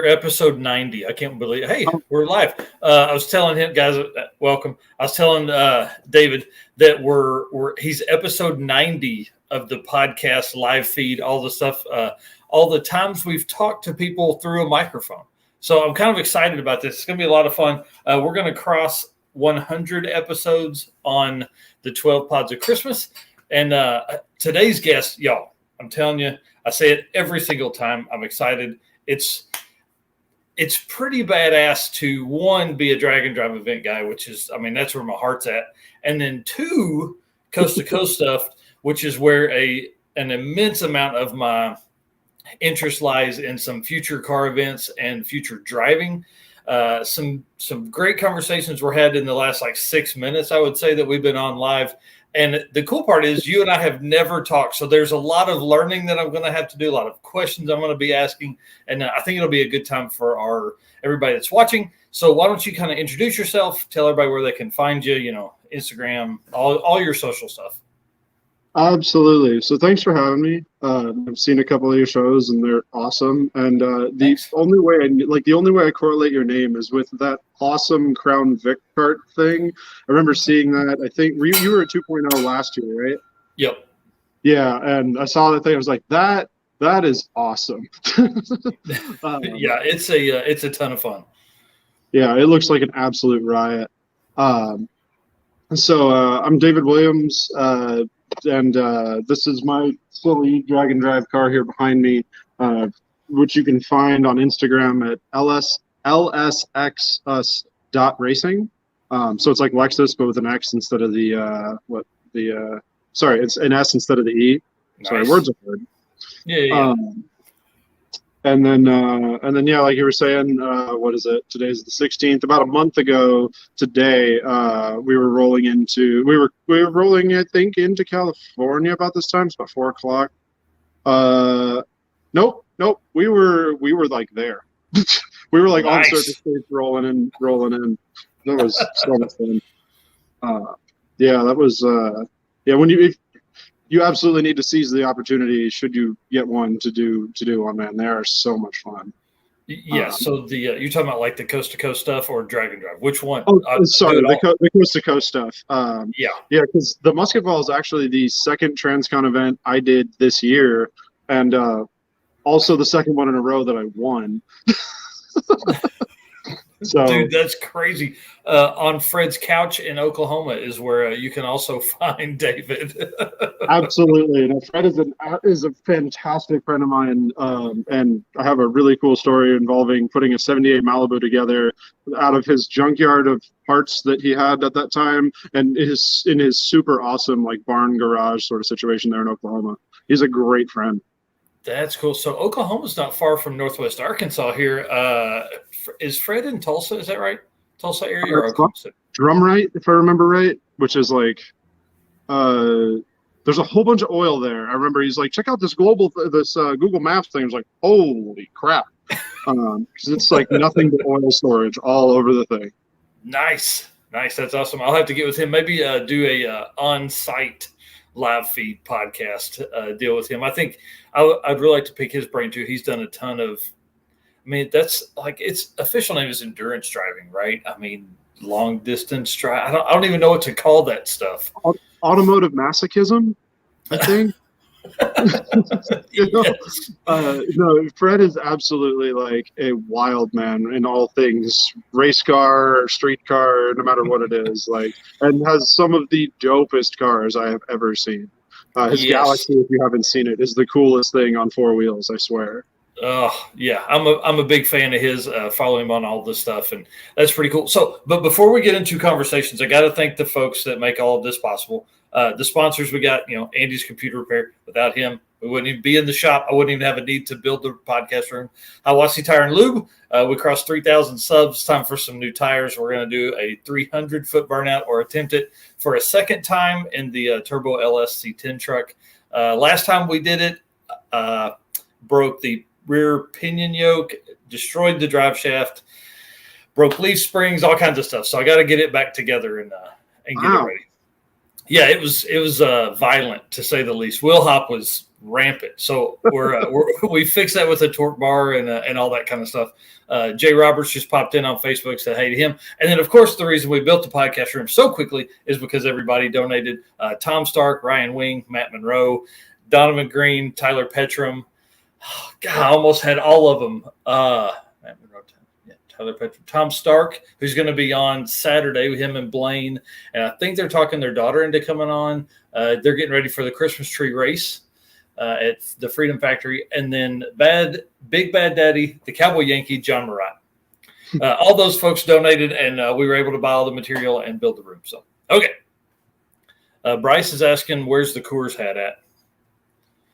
Episode 90. I can't believe. Hey, Oh, we're live. I was telling him, guys, welcome. I was telling David that he's episode 90 of the podcast live feed. All the stuff, all the times we've talked to people through a microphone. So I'm kind of excited about this. It's going to be a lot of fun. We're going to cross 100 episodes on the 12 Pods of Christmas, and today's guest, y'all. I'm telling you, I say it every single time. I'm excited. It's pretty badass to, one, be a drag and drive event guy, which is, I mean, that's where my heart's at. And then two, coast to coast stuff, which is where an immense amount of my interest lies in some future car events and future driving. Some great conversations were had in the last 6 minutes, I would say, that we've been on live. And the cool part is you and I have never talked. So there's a lot of learning that I'm going to have to do, a lot of questions I'm going to be asking. And I think it'll be a good time for everybody that's watching. So why don't you kind of introduce yourself, tell everybody where they can find you, Instagram, all your social stuff. absolutely. So thanks for having me. I've seen a couple of your shows and they're awesome. And Thanks. the only way I correlate your name is with that awesome Crown Vic kart thing. I remember seeing that. I think you were at 2.0 last year, right? Yep. Yeah, and I saw that thing. I was like, that is awesome. Yeah, it's a ton of fun. Yeah, it looks like an absolute riot. So I'm David Williams, and this is my silly drag and drive car here behind me, which you can find on Instagram at lsxus.racing. So it's like Lexus, but with an X instead of it's an S instead of the E. Nice. Sorry, words are hard. Yeah. And then, yeah, like you were saying, what is it? Today's the 16th. About a month ago today, we were rolling, I think, into California about this time. It's about 4:00. Nope. We were like there. We were like Nice. on circuit streets rolling in. That was so much fun. Yeah, that was. When you absolutely need to seize the opportunity should you get one to do one, man. They are so much fun. Yeah. So you're talking about like the coast to coast stuff or drag and drive? Which one? Sorry, the coast to coast stuff. Yeah, because the Musketball is actually the second Transcon event I did this year, and also the second one in a row that I won. So, dude, that's crazy. On Fred's couch in Oklahoma is where you can also find David. absolutely. And Fred is a fantastic friend of mine, and I have a really cool story involving putting a 78 Malibu together out of his junkyard of parts that he had at that time, and in his super awesome barn garage sort of situation there in Oklahoma. He's a great friend. That's cool. So Oklahoma's not far from Northwest Arkansas here. Is Fred in Tulsa? Is that right? Tulsa area or Oklahoma City? Drumright, if I remember right, which is there's a whole bunch of oil there. I remember he's like, check out this Google Maps thing. I was like, holy crap. Because it's like nothing but oil storage all over the thing. Nice. That's awesome. I'll have to get with him. Maybe do a on-site live feed podcast deal with him. I think I'd really like to pick his brain too. He's done a ton of, that's its official name is endurance driving, right? Long distance drive. I don't even know what to call that stuff. Automotive masochism, I think. Yes. No, Fred is absolutely like a wild man in all things race car, street car, no matter what it is, and has some of the dopest cars I have ever seen. His Galaxy, if you haven't seen it, is the coolest thing on four wheels, I swear. Oh yeah, I'm a big fan of his. Follow him on all this stuff, and that's pretty cool. So, but before we get into conversations, I got to thank the folks that make all of this possible. The sponsors we got, Andy's Computer Repair. Without him, we wouldn't even be in the shop. I wouldn't even have a need to build the podcast room. Hawassi Tire and Lube. We crossed 3,000 subs. Time for some new tires. We're going to do a 300-foot burnout or attempt it for a second time in the Turbo LSC10 truck. Last time we did it, broke the rear pinion yoke, destroyed the drive shaft, broke leaf springs, all kinds of stuff. So I got to get it back together and get it ready. Yeah, it was violent to say the least. Will Hop was rampant. So we fixed that with a torque bar and all that kind of stuff. Jay Roberts just popped in on Facebook, said hey to him. And then, of course, the reason we built the podcast room so quickly is because everybody donated. Tom Stark, Ryan Wing, Matt Monroe, Donovan Green, Tyler Petrum. Oh, God, I almost had all of them. Matt Monroe, Tyler Petrum, Tom Stark, who's going to be on Saturday with him and Blaine. And I think they're talking their daughter into coming on. They're getting ready for the Christmas tree race at the Freedom Factory. And then Big Bad Daddy, the Cowboy Yankee, John Murat. All those folks donated, and we were able to buy all the material and build the room. So, okay. Bryce is asking, where's the Coors hat at?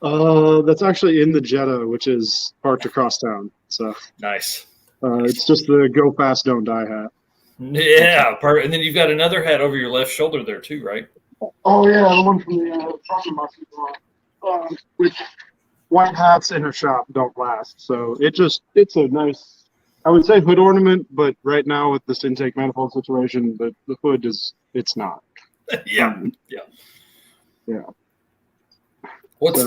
That's actually in the Jetta, which is parked across town. So nice. It's just the Go Fast, Don't Die hat. Yeah, and then you've got another hat over your left shoulder there too, right? Oh yeah, the one from the Musketball. Which white hats in a shop don't last. So it's a nice, I would say hood ornament, but right now with this intake manifold situation, the hood it's not. Yeah. Yeah. What's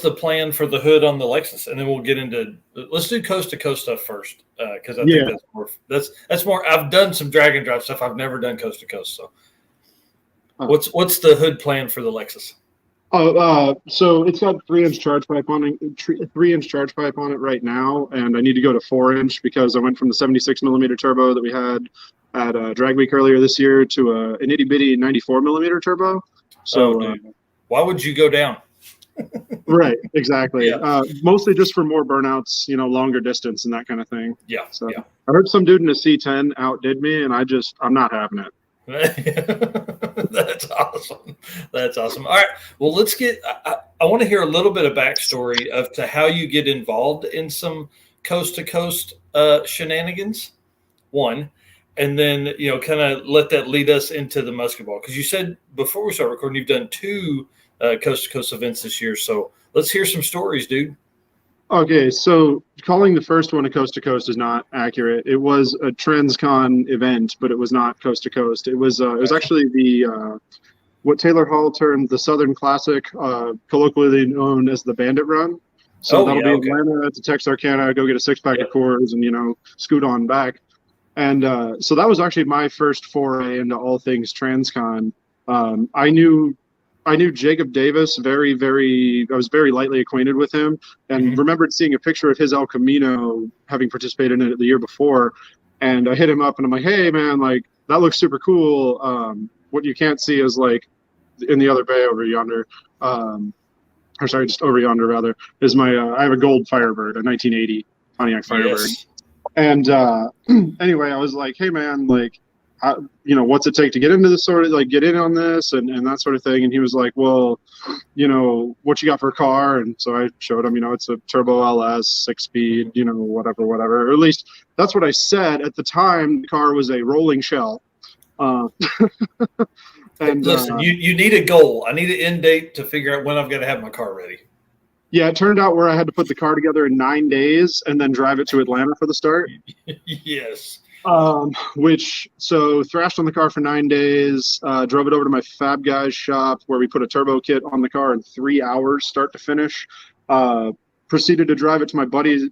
the plan for the hood on the Lexus? And then we'll get into, let's do coast to coast stuff first. Cause I think that's more, I've done some drag and drive stuff. I've never done coast to coast. So what's the hood plan for the Lexus? So it's got 3-inch charge pipe on it, 3-inch charge pipe on it right now. And I need to go to 4-inch because I went from the 76 millimeter turbo that we had at Drag Week earlier this year to an itty bitty 94 millimeter turbo. So why would you go down? Right, exactly. Yeah. Mostly just for more burnouts, longer distance and that kind of thing. Yeah. So I heard some dude in a C10 outdid me, and I'm not having it. That's awesome. All right. Well, let's get. I want to hear a little bit of backstory to how you get involved in some coast to coast shenanigans. One. And then, kind of let that lead us into the Musketball. Because you said before we start recording, you've done 2 coast-to-coast events this year. So let's hear some stories, dude. Okay, so calling the first one a coast-to-coast is not accurate. It was a TransCon event, but it was not coast-to-coast. It was actually the what Taylor Hall termed the Southern Classic, colloquially known as the Bandit Run. So that'll be Atlanta to Texarkana, go get a 6-pack of Coors and, scoot on back. And so that was actually my first foray into all things TransCon. I knew Jacob Davis I was very lightly acquainted with him and remembered seeing a picture of his El Camino having participated in it the year before. And I hit him up and I'm like, hey man, like that looks super cool. What you can't see is like in the other bay over yonder, just over yonder rather, is my, I have a gold Firebird, a 1980 Pontiac Firebird. Yes. And anyway, I was like, hey, man, like, what's it take to get into this sort of, like, get in on this and that sort of thing. And he was like, well, what you got for a car? And so I showed him, it's a turbo LS, 6-speed, whatever. Or at least that's what I said. At the time, the car was a rolling shell. And listen, you need a goal. I need an end date to figure out when I've got to have my car ready. Yeah, it turned out where I had to put the car together in 9 days and then drive it to Atlanta for the start. Yes. So thrashed on the car for 9 days, drove it over to my Fab Guys shop where we put a turbo kit on the car in 3 hours, start to finish. Proceeded to drive it to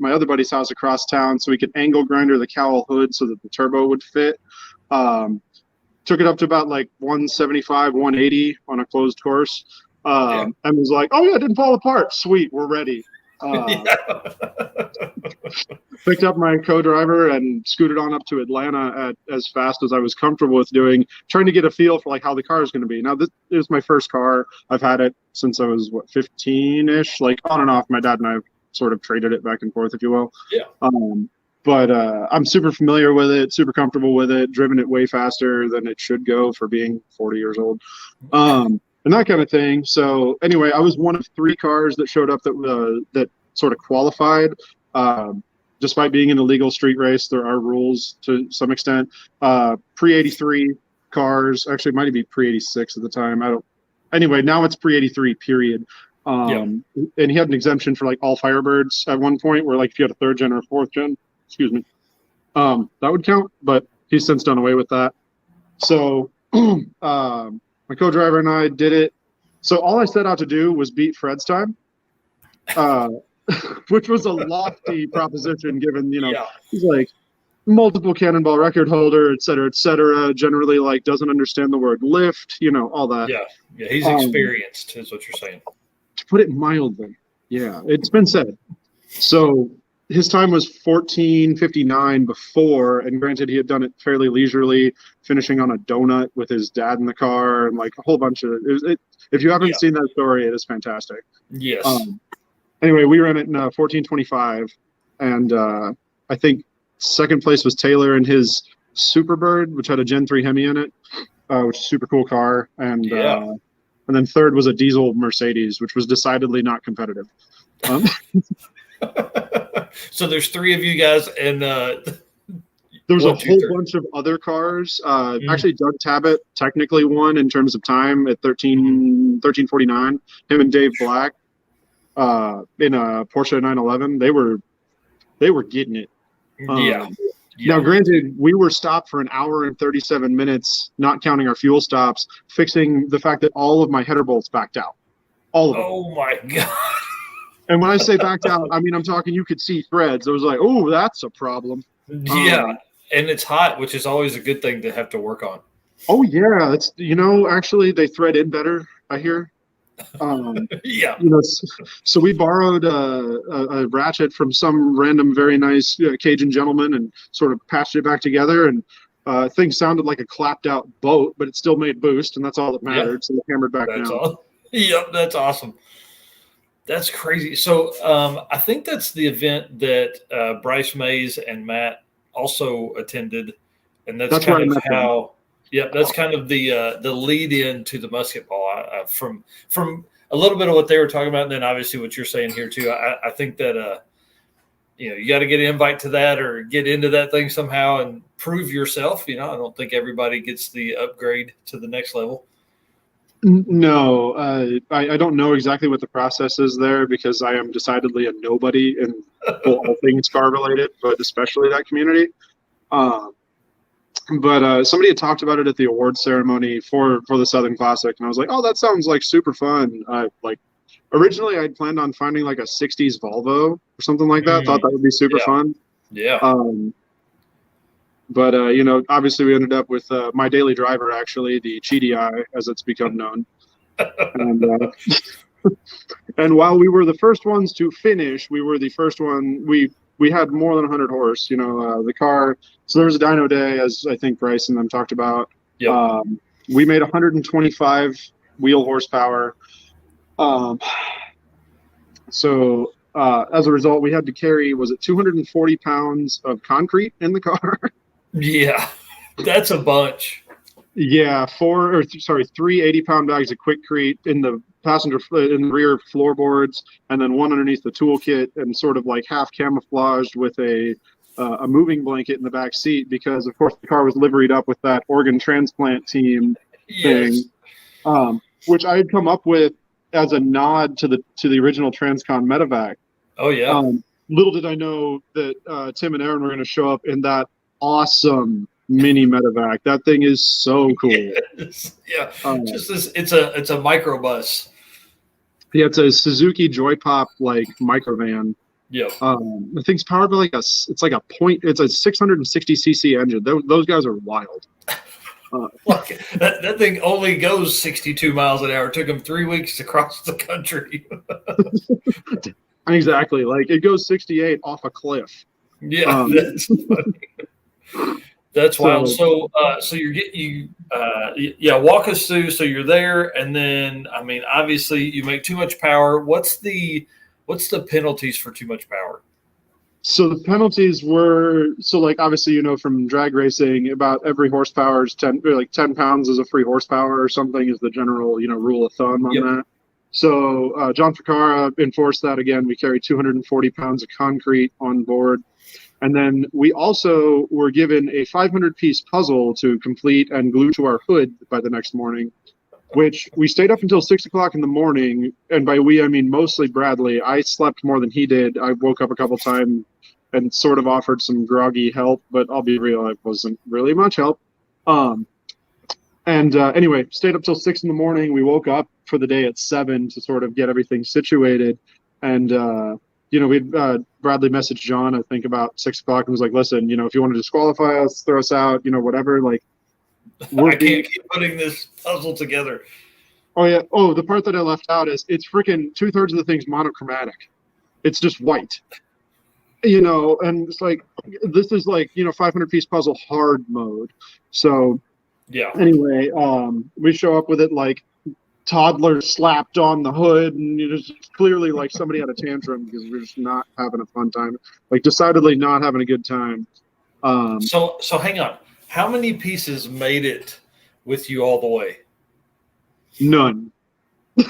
my other buddy's house across town so we could angle grinder the cowl hood so that the turbo would fit. Took it up to about like 175, 180 on a closed course. And was like, oh yeah, it didn't fall apart. Sweet, we're ready. Picked up my co-driver and scooted on up to Atlanta at as fast as I was comfortable with doing, trying to get a feel for like how the car is going to be. Now this is my first car. I've had it since I was 15-ish, like on and off. My dad and I sort of traded it back and forth, if you will. Yeah. But I'm super familiar with it, super comfortable with it, driven it way faster than it should go for being 40 years old. And that kind of thing. So anyway, I was one of 3 cars that showed up that sort of qualified. Despite being in a legal street race, there are rules to some extent. Pre-83 cars, actually it might be pre-86 at the time. Anyway, now it's pre-83 period. And he had an exemption for like all Firebirds at one point where like if you had a 3rd gen or a 4th gen, that would count, but he's since done away with that. So, my co-driver and I did it. So all I set out to do was beat Fred's time. which was a lofty proposition given, Yeah. he's like multiple Cannonball record holder, et cetera, generally like doesn't understand the word lift, all that. Yeah. Yeah. He's experienced, is what you're saying. To put it mildly. Yeah, it's been said. So his time was 14:59 before, and granted, he had done it fairly leisurely, finishing on a donut with his dad in the car, and like a whole bunch of. If you haven't seen that story, it is fantastic. Yes. Anyway, we ran it in 14:25, and I think second place was Taylor in his Superbird, which had a Gen 3 Hemi in it, which is a super cool car, and then third was a diesel Mercedes, which was decidedly not competitive. So there's three of you guys, and there's a whole bunch of other cars. Actually, Doug Tabbitt technically won in terms of time at 13:49. Him and Dave Black in a Porsche 911. They were getting it. Now, granted, we were stopped for an hour and 37 minutes, not counting our fuel stops, fixing the fact that all of my header bolts backed out. All of them. Oh my God. And when I say backed out, I mean, I'm talking you could see threads. I was like, oh, that's a problem. Yeah. And it's hot, which is always a good thing to have to work on. Oh, yeah. It's, actually, they thread in better, I hear. Yeah. So we borrowed a ratchet from some random, very nice Cajun gentleman and sort of patched it back together. And things sounded like a clapped out boat, but it still made boost, and that's all that mattered. Yeah. So we hammered back down. Yep, that's awesome. That's crazy. So I think that's the event that Bryce Mays and Matt also attended, and that's kind of how. Yeah, that's kind of the lead in to the Musketball. From a little bit of what they were talking about, and then obviously what you're saying here too. I think that you got to get an invite to that or get into that thing somehow and prove yourself. I don't think everybody gets the upgrade to the next level. No, I don't know exactly what the process is there because I am decidedly a nobody in all things car related, but especially that community. But somebody had talked about it at the award ceremony for the Southern Classic, and I was like, oh, that sounds like super fun. Originally I'd planned on finding like a 60s Volvo or something like that. Thought that would be super fun. Yeah. But obviously we ended up with my daily driver, actually, the GDI, as it's become known. And while we were the first ones to finish, we were the first one. We had more than 100 horse. The car. So there was a dyno day, as I think Bryce and them talked about. Yep. We made 125 wheel horsepower. So as a result, we had to carry, was it 240 pounds of concrete in the car? Yeah, that's a bunch. Yeah, 3 80-pound bags of Quickcrete in the in the rear floorboards, and then one underneath the toolkit, and sort of like half camouflaged with a moving blanket in the back seat because, of course, the car was liveried up with that organ transplant team thing, which I had come up with as a nod to the original Transcon Medevac. Oh yeah. Little did I know that Tim and Aaron were going to show up in that awesome mini Medevac. That thing is so cool. Yes. Yeah. It's a microbus. Yeah, it's a Suzuki Joy Pop like microvan. Yeah. The thing's powered by it's a 660 cc engine. Those guys are wild. That thing only goes 62 miles an hour. It took them 3 weeks to cross the country. Exactly. Like it goes 68 off a cliff. Yeah, that's funny. That's wild. So walk us through. So you're there, and then obviously you make too much power. What's the penalties for too much power? So the penalties were obviously from drag racing, about every horsepower is 10 pounds is a free horsepower or something is the general rule of thumb on that. So John Ficarra enforced that again. We carried 240 pounds of concrete on board. And then we also were given a 500-piece puzzle to complete and glue to our hood by the next morning, which we stayed up until 6 o'clock in the morning. And by we, I mean mostly Bradley. I slept more than he did. I woke up a couple times and sort of offered some groggy help, but I'll be real, it wasn't really much help. Anyway, stayed up till 6 in the morning. We woke up for the day at 7 to sort of get everything situated. And we'd Bradley messaged John, I think about 6 o'clock, and was like, "Listen, if you want to disqualify us, throw us out, whatever." Like, I can't keep putting this puzzle together. Oh yeah. Oh, the part that I left out is it's freaking 2/3 of the thing's monochromatic. It's just white. And it's like, this is like 500-piece puzzle hard mode. So yeah. Anyway, we show up with it like toddler slapped on the hood, and just clearly like somebody had a tantrum because we're just not having a fun time, like decidedly not having a good time. So hang on, how many pieces made it with you all the way? None. The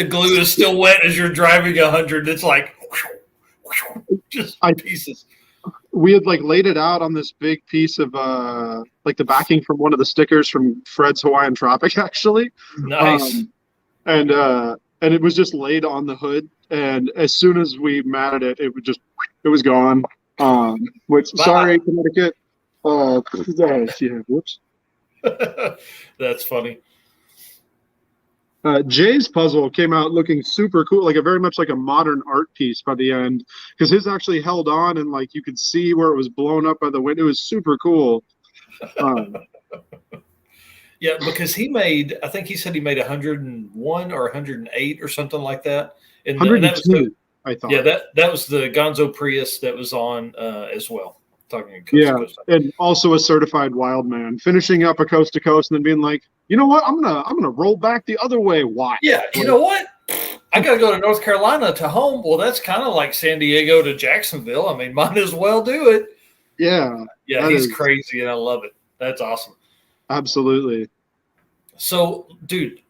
glue is still wet as you're driving 100. It's like just pieces. We had like laid it out on this big piece of like the backing from one of the stickers from Fred's Hawaiian Tropic, actually. Nice. And it was just laid on the hood, and as soon as we matted it, it was gone. Which sorry, Connecticut. Yeah, whoops. That's funny. Jay's puzzle came out looking super cool, like very much like a modern art piece by the end, because his actually held on and like you could see where it was blown up by the wind. It was super cool. Yeah, because I think he said he made 101 or 108 or something like that. And 102, I thought. Yeah, that was the Gonzo Prius that was on as well. Talking coast to coast. And also a certified wild man, finishing up a coast to coast and then being like, you know what, I'm gonna roll back the other way. Why? Yeah, you know what? I gotta go to North Carolina to home. Well, that's kind of like San Diego to Jacksonville. I mean, might as well do it. Yeah. Yeah, he's crazy and I love it. That's awesome. Absolutely. So, dude,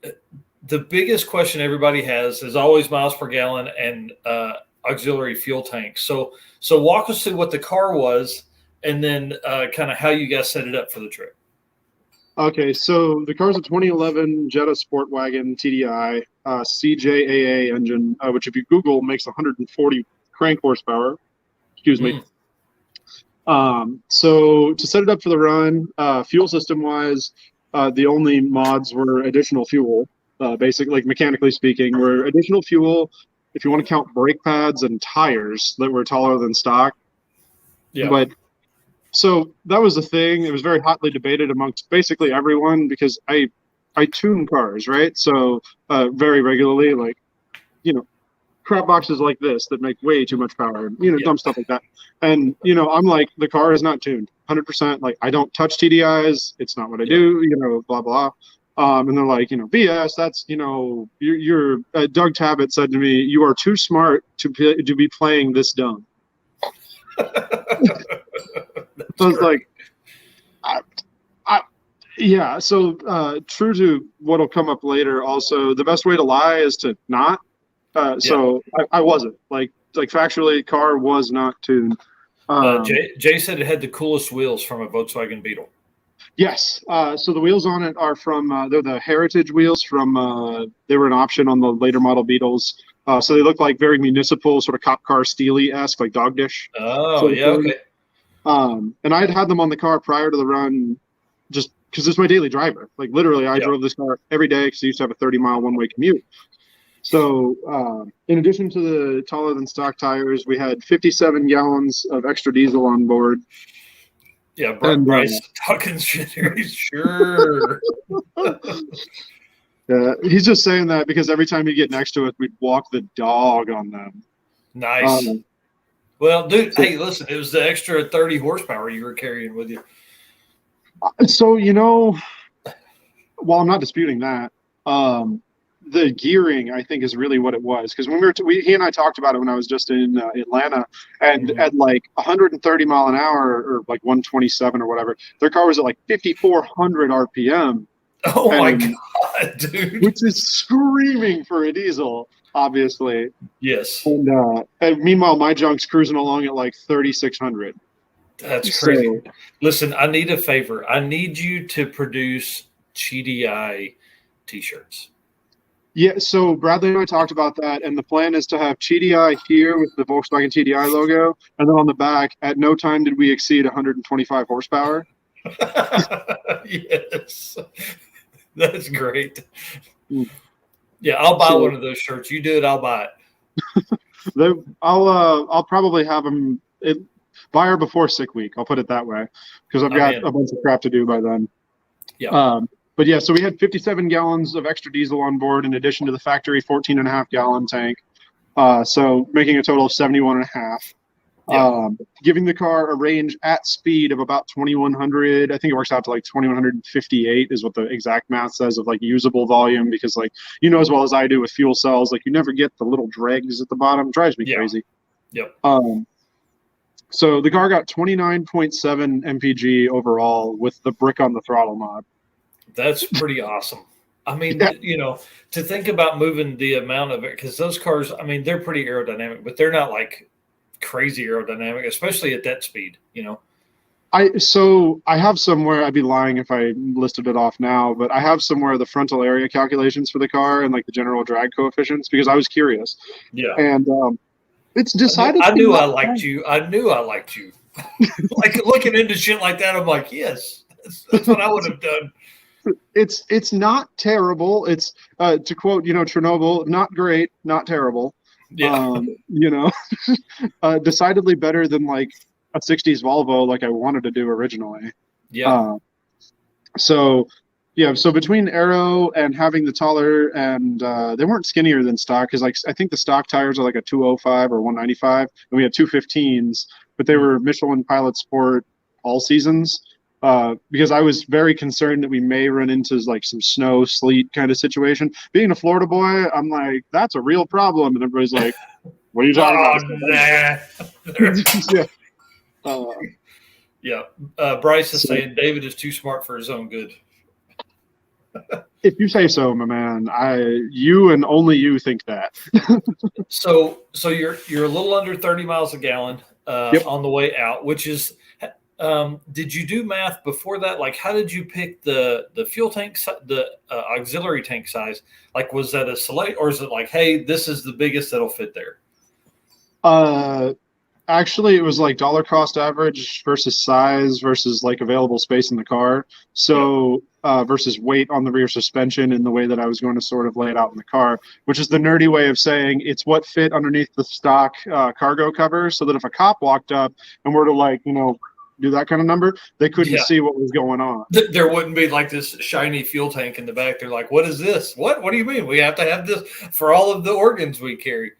the biggest question everybody has is always miles per gallon and auxiliary fuel tanks. So walk us through what the car was, and then kind of how you guys set it up for the trip. Okay, so the car's a 2011 Jetta Sport Wagon TDI CJAA engine, which if you Google makes 140 crank horsepower. Excuse me. So to set it up for the run, fuel system wise, the only mods were additional fuel. Basically, like mechanically speaking, were additional fuel. If you want to count brake pads and tires that were taller than stock. Yeah. But so that was the thing. It was very hotly debated amongst basically everyone because I tune cars, right? So very regularly, like, crap boxes like this that make way too much power, dumb stuff like that. And, I'm like, the car is not tuned 100%. Like, I don't touch TDIs. It's not what I do, blah, blah. And they're like, BS, that's, you're Doug Tabbitt said to me, you are too smart to be playing this dumb. So it's like, yeah. So true to what'll come up later. Also, the best way to lie is to not. So I wasn't like factually, car was not tuned. Jay said it had the coolest wheels from a Volkswagen Beetle. Yes. So the wheels on it are from they're the Heritage wheels from they were an option on the later model Beetles. So they look like very municipal, sort of cop car steely-esque, like dog dish. Oh, yeah, okay. And I had them on the car prior to the run just because it's my daily driver. Like, literally, I drove this car every day because I used to have a 30-mile one-way commute. So in addition to the taller-than-stock tires, we had 57 gallons of extra diesel on board. Yeah, Bryce talking shit here. He's sure. Yeah, he's just saying that because every time you get next to it, we'd walk the dog on them. Nice. Well, dude, hey, listen, it was the extra 30 horsepower you were carrying with you. So, while I'm not disputing that, the gearing, I think, is really what it was. Because when he and I talked about it when I was just in Atlanta, and at like 130 mile an hour or like 127 or whatever, their car was at like 5,400 RPM. Oh my God, dude! Which is screaming for a diesel, obviously. Yes. And meanwhile, my junk's cruising along at like 3,600. That's crazy. Listen, I need a favor. I need you to produce GDI T-shirts. Yeah, so Bradley and I talked about that, and the plan is to have GDI here with the Volkswagen TDI logo, and then on the back, at no time did we exceed 125 horsepower. Yes. That's great. Yeah, I'll buy So- one of those shirts. You do it, I'll buy it. I'll probably have them buyer before sick week. I'll put it that way because I've got a bunch of crap to do by then. Yeah. But yeah, so we had 57 gallons of extra diesel on board in addition to the factory 14.5 gallon tank. So making a total of 71.5. Yeah. Giving the car a range at speed of about 2,100. I think it works out to like 2,158 is what the exact math says of like usable volume, because like, you know, as well as I do with fuel cells, like you never get the little dregs at the bottom. It drives me crazy. Yep. So the car got 29.7 mpg overall with the brick on the throttle knob. That's pretty awesome. I mean, Yeah. you know, to think about moving the amount of it, because those cars, I mean, they're pretty aerodynamic, but they're not like crazy aerodynamic, especially at that speed, you know. I have somewhere, I'd be lying if I listed it off now, but I have somewhere the frontal area calculations for the car and like the general drag coefficients because I was curious. Yeah. And it's decided. I knew I liked you. I knew I liked you. Like looking into shit like that, I'm like, yes, that's what I would have done. It's not terrible. It's to quote, you know, Chernobyl, not great, not terrible. Yeah. You know, decidedly better than like a 60s Volvo like I wanted to do originally. Yeah. So between aero and having the taller, and they weren't skinnier than stock because like I think the stock tires are like a 205 or 195, and we had 215s, but they were Michelin Pilot Sport all seasons. Because I was very concerned that we may run into like some snow, sleet kind of situation. Being a Florida boy, I'm like, that's a real problem. And everybody's like, what are you talking about? Yeah. Bryce is saying David is too smart for his own good. If you say so, my man, you and only you think that. So you're a little under 30 miles a gallon on the way out, which is. Did you do math before that? Like, how did you pick the fuel tank, the auxiliary tank size? Like, was that a select, or is it like, hey, this is the biggest that'll fit there? Actually, it was like dollar cost average versus size versus like available space in the car. So versus weight on the rear suspension in the way that I was going to sort of lay it out in the car, which is the nerdy way of saying it's what fit underneath the stock cargo cover, so that if a cop walked up and were to like, you know, do that kind of number, they couldn't see what was going on. There wouldn't be like this shiny fuel tank in the back. They're like, what is this? What do you mean? We have to have this for all of the organs we carry.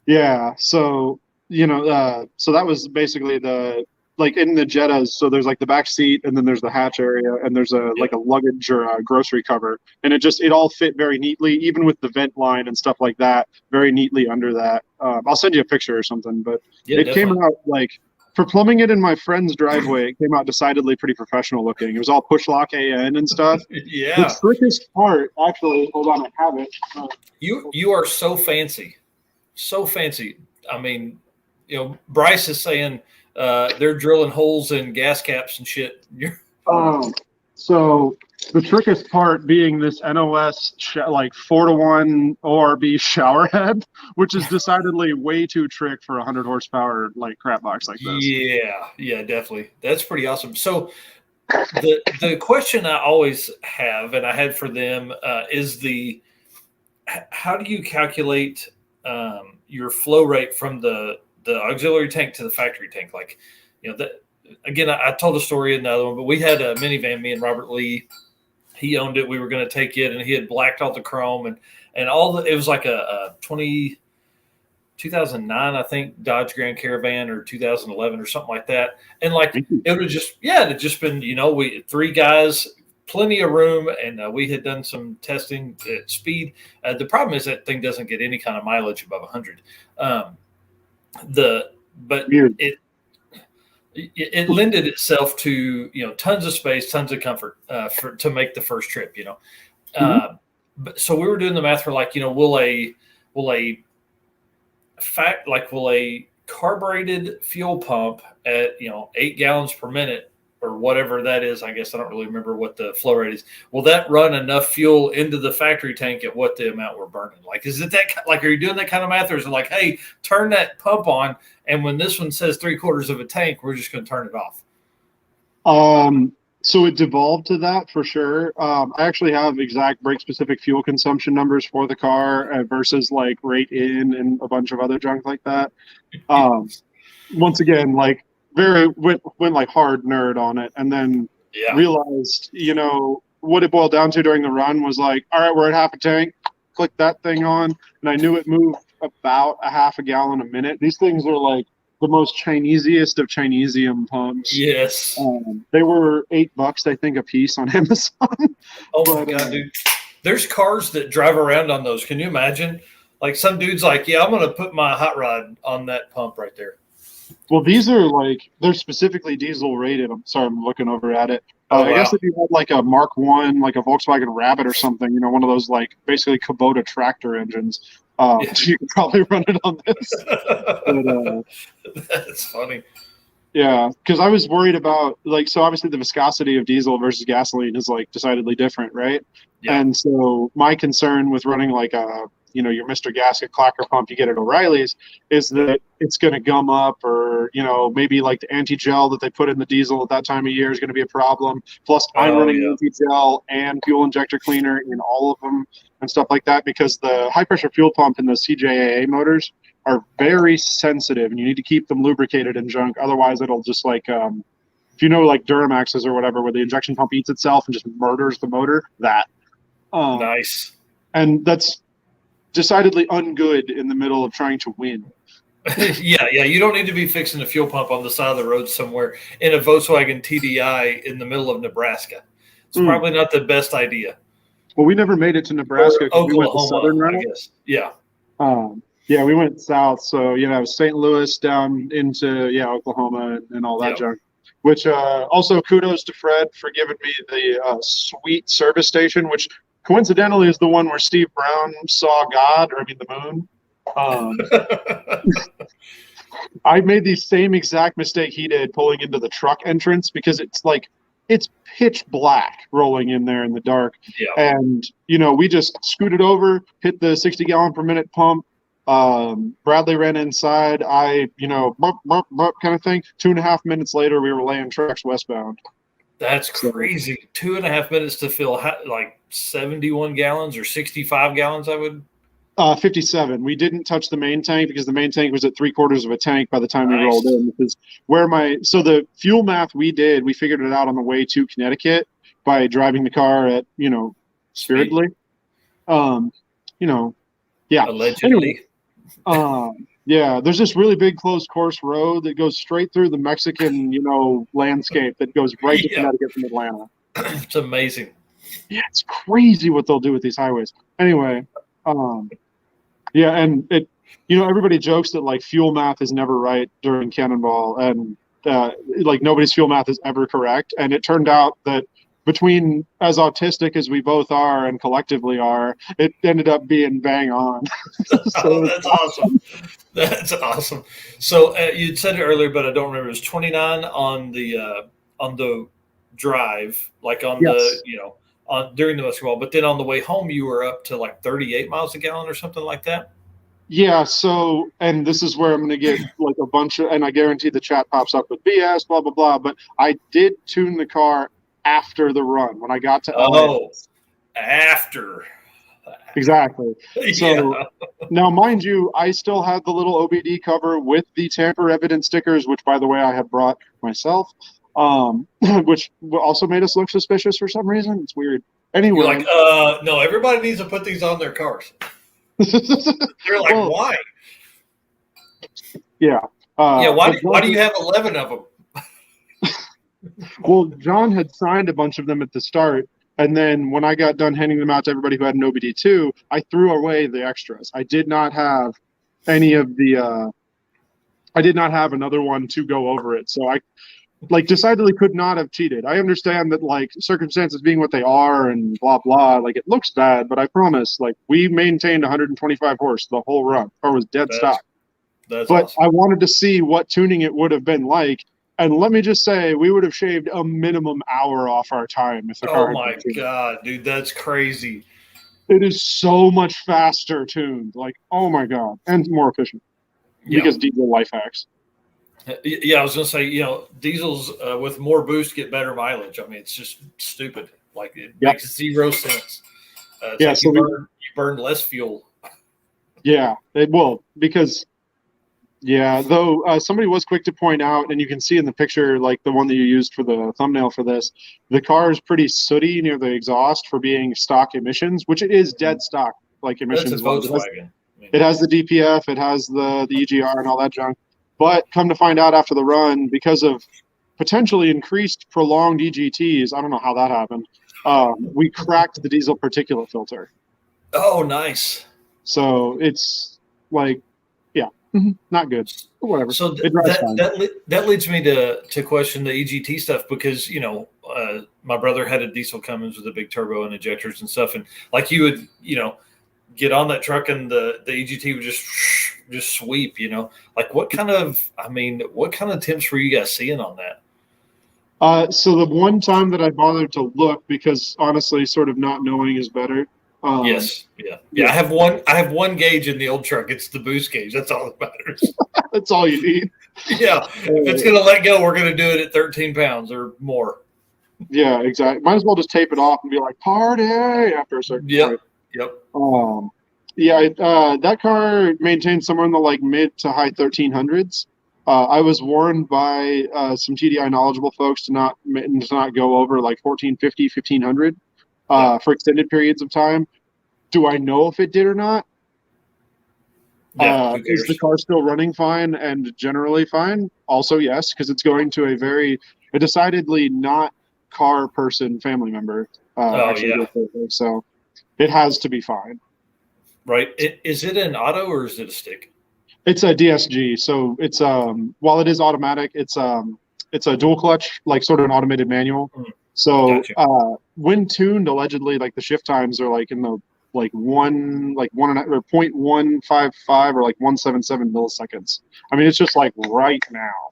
Yeah. So, you know, so that was basically the, like in the Jettas. So there's like the back seat, and then there's the hatch area, and there's like a luggage or a grocery cover. And it all fit very neatly, even with the vent line and stuff like that, very neatly under that. I'll send you a picture or something, but it came out like, for plumbing it in my friend's driveway, it came out decidedly pretty professional looking. It was all push lock AN and stuff. Yeah. The trickiest part, actually, hold on, I have it. You are so fancy. So fancy. I mean, you know, Bryce is saying they're drilling holes in gas caps and shit. So the trickiest part being this NOS like 4-to-1 ORB shower head, which is decidedly way too trick for a 100 horsepower like crap box like this. Yeah, definitely. That's pretty awesome. So the question I always have, and I had for them, is how do you calculate your flow rate from the auxiliary tank to the factory tank? Like, you know, that. Again, I told a story in the other one, but we had a minivan, me and Robert Lee. He owned it. We were going to take it, and he had blacked out the chrome and all it was like a 2009, I think, Dodge Grand Caravan, or 2011 or something like that. And like it would have just, it had just been, you know, we 3 guys, plenty of room, and we had done some testing at speed. The problem is that thing doesn't get any kind of mileage above 100. It lended itself to, you know, tons of space, tons of comfort to make the first trip, you know. But so we were doing the math for like, you know, will a carbureted fuel pump at, you know, 8 gallons per minute or whatever that is, I guess I don't really remember what the flow rate is. Will that run enough fuel into the factory tank at what the amount we're burning? Like, is it that, like, are you doing that kind of math, or is it like, hey, turn that pump on, and when this one says 3/4 of a tank, we're just going to turn it off? So it devolved to that for sure. I actually have exact brake specific fuel consumption numbers for the car versus like rate in and a bunch of other junk like that. Um, Once again, like went like hard nerd on it, and then Yeah. realized, what it boiled down to during the run was like, all right, we're at half a tank. Click that thing on, and I knew it moved about a half a gallon a minute. These things are like the most Chinesiest of Chinesium pumps. Yes. They were $8, I think, a piece on Amazon. Oh my God, dude. There's cars that drive around on those. Can you imagine? Like some dude's like, yeah, I'm going to put my hot rod on that pump right there. Well, these are like, they're specifically diesel rated. I'm sorry, I'm looking over at it. Oh, wow. I guess if you had like a Mark One, like a Volkswagen Rabbit or something, one of those like basically Kubota tractor engines, you could probably run it on this. But, that's funny. Yeah, because I was worried about like, so obviously the viscosity of diesel versus gasoline is like decidedly different, right? Yeah. And so my concern with running like a, your Mr. Gasket clacker pump you get at O'Reilly's is that it's going to gum up, or, maybe like the anti-gel that they put in the diesel at that time of year is going to be a problem. Plus I'm running anti-gel and fuel injector cleaner in all of them and stuff like that, because the high pressure fuel pump in the CJAA motors are very sensitive, and you need to keep them lubricated and junk. Otherwise it'll just like, if like Duramaxes or whatever, where the injection pump eats itself and just murders the motor, that. Nice. And that's decidedly ungood in the middle of trying to win. Yeah. You don't need to be fixing a fuel pump on the side of the road somewhere in a Volkswagen TDI in the middle of Nebraska. It's probably not the best idea. Well, we never made it to Nebraska because we went the southern route. I guess. Yeah. Yeah, we went south. So, St. Louis down into, Oklahoma and all that junk. Which also kudos to Fred for giving me the sweet service station, which coincidentally is the one where Steve Brown saw God, or the moon. I made the same exact mistake he did pulling into the truck entrance, because it's pitch black rolling in there in the dark. Yeah. And, we just scooted over, hit the 60 gallon per minute pump. Bradley ran inside. Burp, burp, burp kind of thing. 2.5 minutes later, we were laying tracks westbound. That's crazy. 2.5 minutes to fill like 71 gallons or 65 gallons, I would. 57. We didn't touch the main tank because the main tank was at 3/4 of a tank by the time we rolled in. Because so the fuel math we figured it out on the way to Connecticut by driving the car at, spiritedly. Yeah. Allegedly. Yeah, there's this really big closed course road that goes straight through the Mexican, landscape that goes right to Connecticut from Atlanta. It's amazing. Yeah, it's crazy what they'll do with these highways. Anyway, yeah, and it, everybody jokes that like fuel math is never right during Cannonball, and like nobody's fuel math is ever correct. And it turned out that between as autistic as we both are and collectively are, it ended up being bang on. So that's awesome. That's awesome. So you'd said it earlier, but I don't remember. It was 29 on the drive, like on the, during the Musketball, but then on the way home, you were up to like 38 miles a gallon or something like that. Yeah. So, and this is where I'm going to get like a bunch of, and I guarantee the chat pops up with BS, blah, blah, blah. But I did tune the car after the run when I got to LA. After. Exactly. So now, mind you, I still had the little OBD cover with the tamper evidence stickers, which, by the way, I had brought myself, which also made us look suspicious for some reason. It's weird. Anyway. You're like, no, everybody needs to put these on their cars. They're like, why? Yeah. Why do you have 11 of them? Well, John had signed a bunch of them at the start, and then when I got done handing them out to everybody who had an OBD2, I threw away the extras. I did not have any of the I did not have another one to go over it. So I decidedly could not have cheated. I understand that circumstances being what they are and blah blah, it looks bad, but I promise we maintained 125 horse the whole run. Car was dead stock. But awesome. I wanted to see what tuning it would have been like. And let me just say, we would have shaved a minimum hour off our time if the car. Oh my God, dude, that's crazy. It is so much faster tuned. Oh my God. And more efficient. Because diesel life hacks. Yeah, I was gonna say, diesels with more boost get better mileage. I mean, it's just stupid. Like it makes 0 sense. It's like so you burn less fuel. Yeah, it will because though somebody was quick to point out, and you can see in the picture, like the one that you used for the thumbnail for this, the car is pretty sooty near the exhaust for being stock emissions, which it is dead stock like emissions. That's a Volkswagen. It has the DPF, it has the EGR and all that junk. But come to find out after the run, because of potentially increased prolonged EGTs, I don't know how that happened, we cracked the diesel particulate filter. Oh, nice. So it's like, not good. But whatever. So that leads me to question the EGT stuff because, my brother had a diesel Cummins with a big turbo and injectors and stuff. And like you would, get on that truck and the EGT would just sweep, like what kind of temps were you guys seeing on that? So the one time that I bothered to look, because honestly, sort of not knowing is better. Yes. Yeah. I have one gauge in the old truck. It's the boost gauge. That's all that matters. That's all you need. Yeah. If it's going to let go, we're going to do it at 13 pounds or more. Yeah, exactly. Might as well just tape it off and be like, party after a certain point. Yep. That car maintained somewhere in the like mid to high 1300s. I was warned by some TDI knowledgeable folks to not go over like 1450, 1500 for extended periods of time. Do I know if it did or not? Is the car still running fine and generally fine? Also, yes, because it's going to a decidedly not car person family member. So it has to be fine. Right. Is it an auto or is it a stick? It's a DSG. So it's while it is automatic, it's a dual clutch, like sort of an automated manual. So gotcha. When tuned, allegedly, like the shift times are like in the like 0.155 or like 177 milliseconds. I mean, it's just like right now.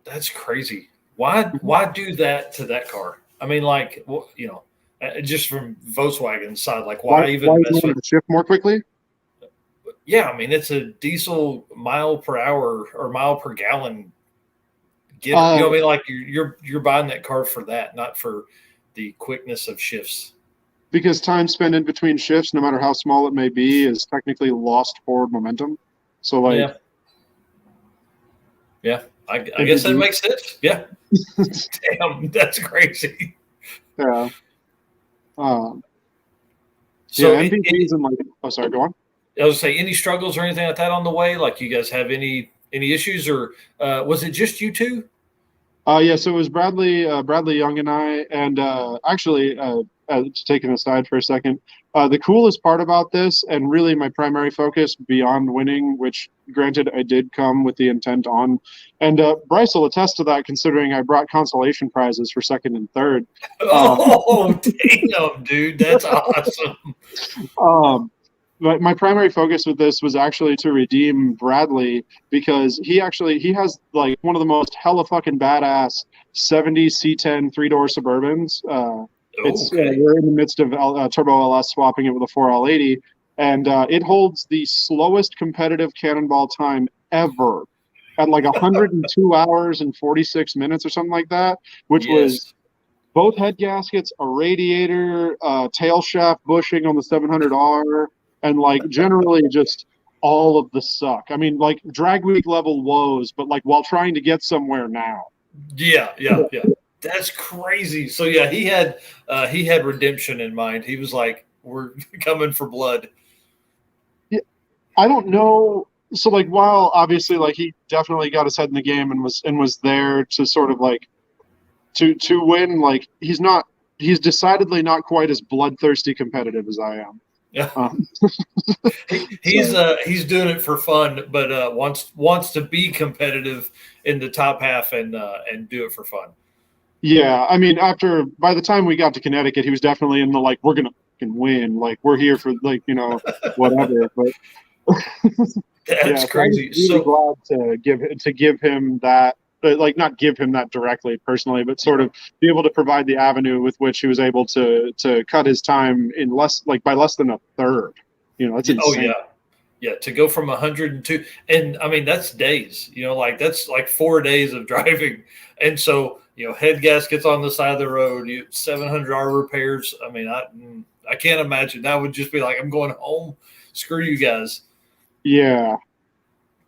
That's crazy. Why do that to that car? I mean, like, just from Volkswagen's side, like why even mess with it? Shift more quickly? Yeah, I mean, it's a diesel mile per hour or mile per gallon. I mean, like you're buying that car for that, not for the quickness of shifts. Because time spent in between shifts, no matter how small it may be, is technically lost forward momentum. So, like, yeah, I guess that makes sense. Yeah, damn, that's crazy. Yeah. So MPPs and like, sorry, go on. I was gonna say, any struggles or anything like that on the way? Like, you guys have any issues, or was it just you two? So it was Bradley Young and I, and actually, to take an aside for a second, the coolest part about this, and really my primary focus beyond winning, which granted I did come with the intent on, and Bryce will attest to that, considering I brought consolation prizes for second and third. Damn, dude, that's awesome. But my primary focus with this was actually to redeem Bradley, because he has like one of the most hella fucking badass 70 C10 3-door Suburbans. We're in the midst of Turbo LS swapping it with a 4L80, and it holds the slowest competitive Cannonball time ever at like 102 hours and 46 minutes or something like that, which was both head gaskets, a radiator, tail shaft bushing on the 700R, and like generally just all of the suck. I mean, like drag week level woes, but like while trying to get somewhere now. Yeah. That's crazy. So yeah, he had redemption in mind. He was like, "We're coming for blood." Yeah, I don't know. So like, while obviously like he definitely got his head in the game and was there to sort of like to win. Like he's decidedly not quite as bloodthirsty competitive as I am. Yeah, he's doing it for fun, but wants to be competitive in the top half and do it for fun. Yeah, I mean, by the time we got to Connecticut, he was definitely in the like, we're gonna win, like we're here for like whatever. But that's crazy. I'm really glad to give him that, like not give him that directly personally, but sort of be able to provide the avenue with which he was able to cut his time in by less than a third. That's insane. Oh yeah. Yeah, to go from 102, and I mean that's days. That's like 4 days of driving, and so head gaskets on the side of the road, 700 repairs. I mean, I can't imagine. That would just be like, I'm going home. Screw you guys. Yeah.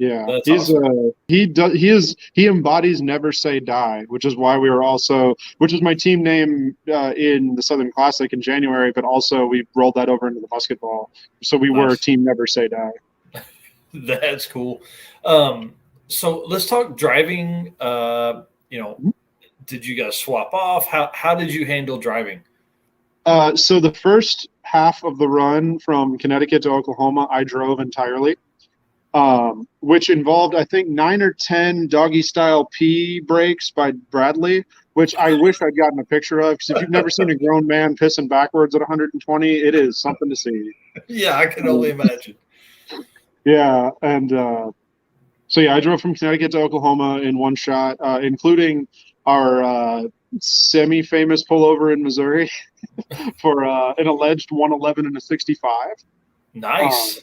Yeah, That's he's awesome. he embodies never say die, which is why which is my team name in the Southern Classic in January, but also we rolled that over into the Musketball, so we were Nice. team never say die. That's cool. So let's talk driving. Did you guys swap off? How did you handle driving? So the first half of the run from Connecticut to Oklahoma, I drove entirely. Which involved, I think, 9 or 10 doggy style pee breaks by Bradley, which I wish I'd gotten a picture of, because if you've never seen a grown man pissing backwards at 120, it is something to see. Yeah, I can only imagine. Yeah, and so yeah, I drove from Connecticut to Oklahoma in one shot, including our semi-famous pullover in Missouri for an alleged 111 and a 65. Nice.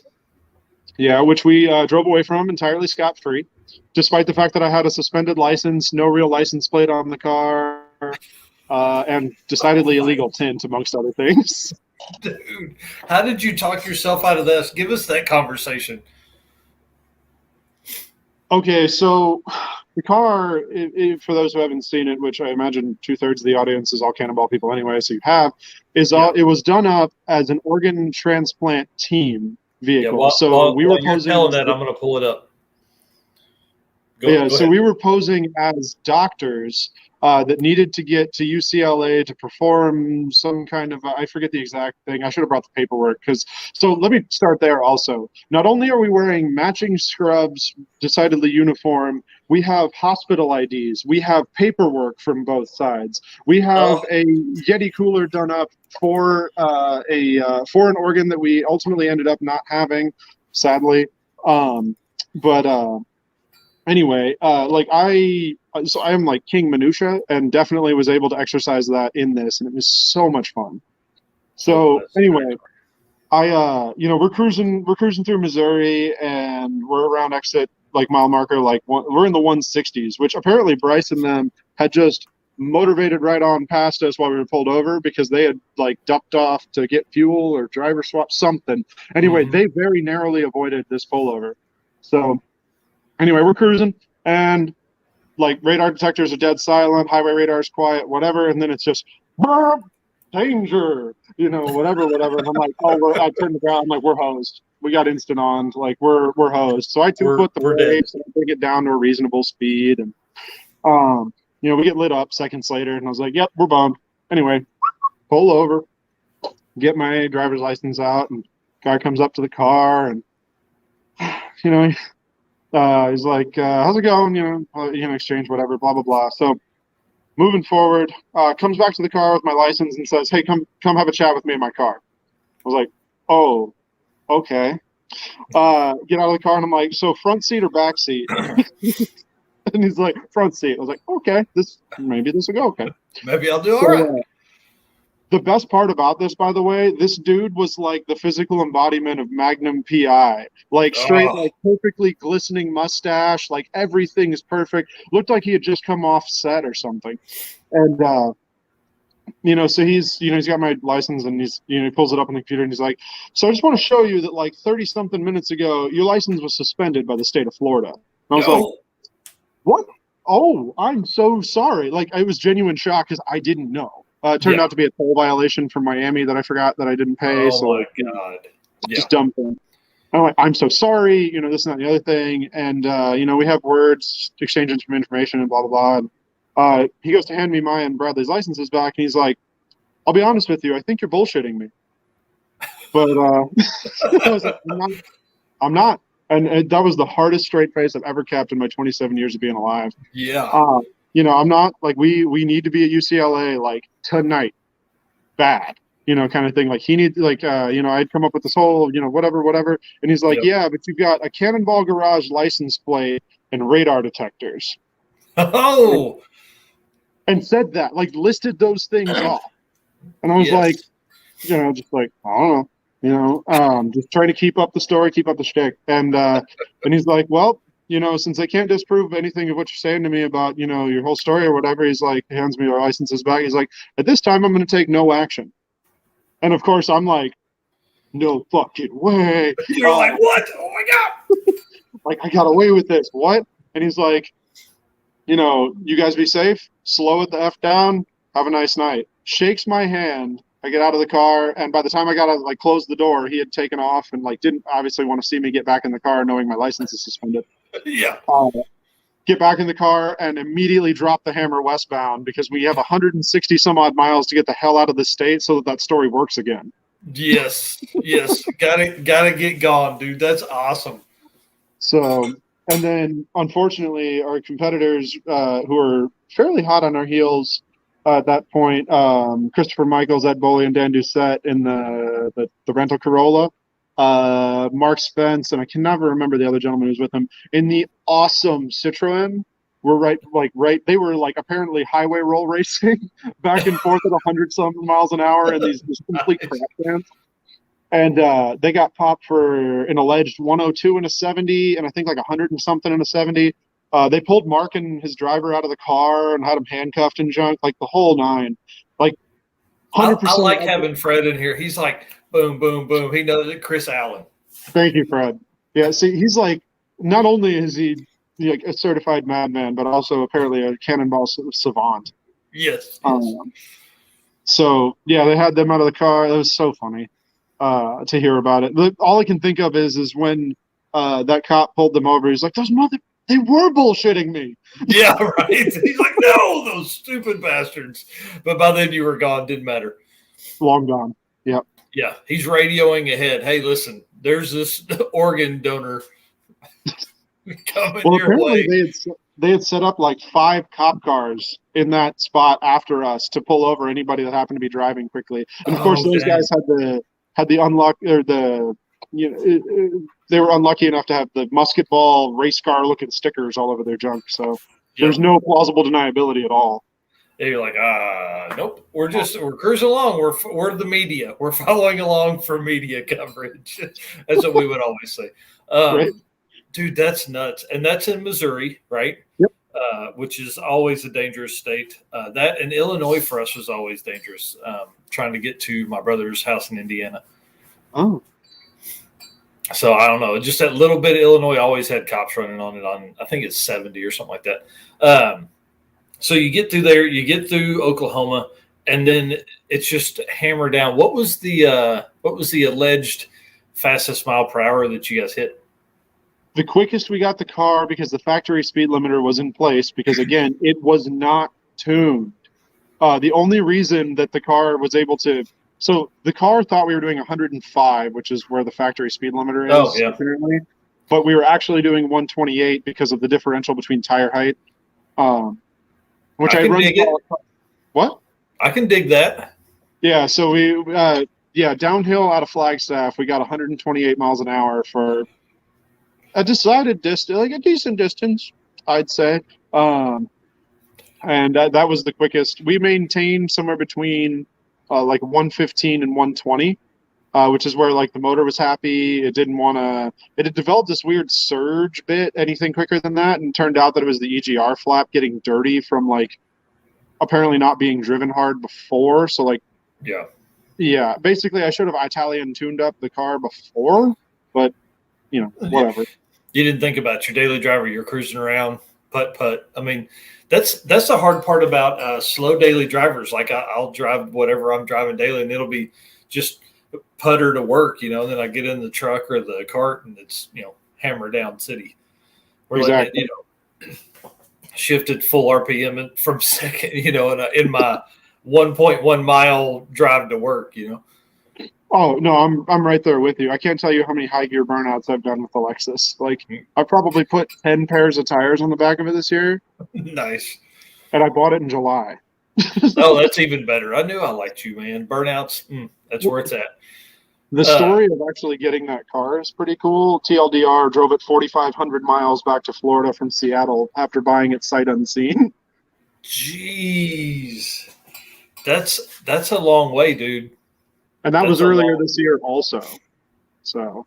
Yeah, which we drove away from entirely scot-free, despite the fact that I had a suspended license, no real license plate on the car, and decidedly illegal tint, amongst other things. Dude, how did you talk yourself out of this? Give us that conversation. Okay, so the car, for those who haven't seen it, which I imagine 2/3 of the audience is all Cannonball people anyway, so it was done up as an organ transplant team vehicle. Yeah, while we were you're telling that, I'm going to pull it up. Go ahead. We were posing as doctors that needed to get to UCLA to perform some kind of, I forget the exact thing. I should have brought the paperwork. So let me start there also. Not only are we wearing matching scrubs, decidedly uniform, we have hospital IDs. We have paperwork from both sides. We have a Yeti cooler done up for an organ that we ultimately ended up not having, sadly. Anyway, so I am like king minutia, and definitely was able to exercise that in this, and it was so much fun. So anyway, we're cruising through Missouri, and we're around exit like mile marker, we're in the 160s, which apparently Bryce and them had just motivated right on past us while we were pulled over, because they had like ducked off to get fuel or driver swap something. Anyway, they very narrowly avoided this pullover. So anyway, we're cruising, and like radar detectors are dead silent, highway radar is quiet, whatever, and then it's just danger, whatever. And I'm like, I turned the ground, I'm like, we're hosed. We got instant on, like we're hosed. So I put the brakes and bring it down to a reasonable speed, and we get lit up seconds later, and I was like, yep, we're boned. Anyway, pull over, get my driver's license out, and guy comes up to the car, and he's like, how's it going? Exchange, whatever, blah, blah, blah. So moving forward, comes back to the car with my license and says, hey, come have a chat with me in my car. I was like, oh, okay. Get out of the car, and I'm like, so front seat or back seat? And he's like, front seat. I was like, okay, maybe this will go okay. Maybe I'll do all right. The best part about this, by the way, this dude was like the physical embodiment of Magnum PI. Like straight, like perfectly glistening mustache, like everything is perfect. Looked like he had just come off set or something. And so he's got my license, and he pulls it up on the computer, and he's like, so I just want to show you that like 30-something minutes ago, your license was suspended by the state of Florida. And I was like, what? Oh, I'm so sorry. Like, it was genuine shock because I didn't know. It turned out to be a toll violation from Miami that I forgot that I didn't pay. Oh, my God. Just dumb thing. I'm like, I'm so sorry, this and that and the other thing. And, we have words, exchanging some information and blah, blah, blah. And he goes to hand me my and Bradley's licenses back, and he's like, I'll be honest with you, I think you're bullshitting me. But I was like, I'm not. And that was the hardest straight face I've ever kept in my 27 years of being alive. Yeah. I'm not like, we need to be at UCLA like tonight, bad, kind of thing. Like he needs, like, I'd come up with this whole, whatever. And he's like, yeah, but you've got a Cannonball garage license plate and radar detectors. Oh. And said that, like listed those things off. And I was like, just like, I don't Just trying to keep up the story, keep up the shtick. And he's like, well, since I can't disprove anything of what you're saying to me about, your whole story or whatever, he's like, hands me our licenses back. He's like, at this time, I'm going to take no action. And of course, I'm like, no fucking way. You're like, what? Oh my God. Like, I got away with this. What? And he's like, you guys be safe. Slow it the F down. Have a nice night. Shakes my hand. I get out of the car, and by the time I got to close the door, he had taken off and didn't obviously want to see me get back in the car, knowing my license is suspended. Yeah. Get back in the car and immediately drop the hammer westbound because we have 160 some odd miles to get the hell out of the state so that story works again. Yes. Gotta get gone, dude. That's awesome. So, and then unfortunately, our competitors who are fairly hot on our heels at that point, Christopher Michaels, Ed Boley, and Dan Doucette in the rental Corolla, Mark Spence, and I can never remember the other gentleman who's with him in the awesome Citroen. Were right. They were apparently highway roll racing back and forth at 100-something miles an hour in these complete crap bands. And they got popped for an alleged 102 and a 70, and I think 100 and something and a 70. They pulled Mark and his driver out of the car and had him handcuffed and junk, the whole nine. 100%. I like having Fred in here. He's like, boom, boom, boom. He knows it. Chris Allen. Thank you, Fred. Yeah, see, he's not only is he a certified madman, but also apparently a Cannonball savant. Yes. So, yeah, they had them out of the car. It was so funny to hear about it. All I can think of is when that cop pulled them over. He's like, they were bullshitting me. Yeah, right. He's like, no, those stupid bastards. But by then you were gone. Didn't matter. Long gone. Yep. Yeah. He's radioing ahead. Hey, listen, there's this organ donor coming your way. They had set up 5 cop cars in that spot after us to pull over anybody that happened to be driving quickly. And of course, those guys had the unlock or they were unlucky enough to have the Musketball race car looking stickers all over their junk. So there's no plausible deniability at all. Yeah, you're like, nope. We're cruising along. We're the media. We're following along for media coverage. That's what we would always say. Right. Dude, that's nuts. And that's in Missouri, right? Yep. Which is always a dangerous state. That and Illinois for us was always dangerous. Trying to get to my brother's house in Indiana. Oh. So I don't know. Just that little bit of Illinois always had cops running on it I think it's 70 or something like that. So you get through there, you get through Oklahoma, and then it's just hammer down. What was the alleged fastest mile per hour that you guys hit? The quickest we got the car because the factory speed limiter was in place because, again, it was not tuned. The only reason that the car was able to – so the car thought we were doing 105, which is where the factory speed limiter is, apparently. But we were actually doing 128 because of the differential between tire height. Which I run dig it. What? I can dig that. Yeah, so we downhill out of Flagstaff, we got 128 miles an hour for a decided distance, a decent distance, I'd say. And that was the quickest. We maintained somewhere between 115 and 120, which is where the motor was happy. It didn't want to. It had developed this weird surge bit. Anything quicker than that, and turned out that it was the EGR flap getting dirty from apparently not being driven hard before. So yeah. Basically, I should have Italian tuned up the car before, but whatever. You didn't think about your daily driver. You're cruising around, putt. I mean, that's the hard part about slow daily drivers. I'll drive whatever I'm driving daily, and it'll be just putter to work, and then I get in the truck or the cart and it's, hammer down city. We're exactly. Shifted full RPM from second, in my 1.1 mile drive to work, Oh, no, I'm right there with you. I can't tell you how many high gear burnouts I've done with the Lexus. I probably put 10 pairs of tires on the back of it this year. Nice. And I bought it in July. Oh, that's even better. I knew I liked you, man. Burnouts, that's where it's at. The story of actually getting that car is pretty cool. TLDR drove it 4,500 miles back to Florida from Seattle after buying it sight unseen. Jeez. That's a long way, dude. and that was earlier this year also. So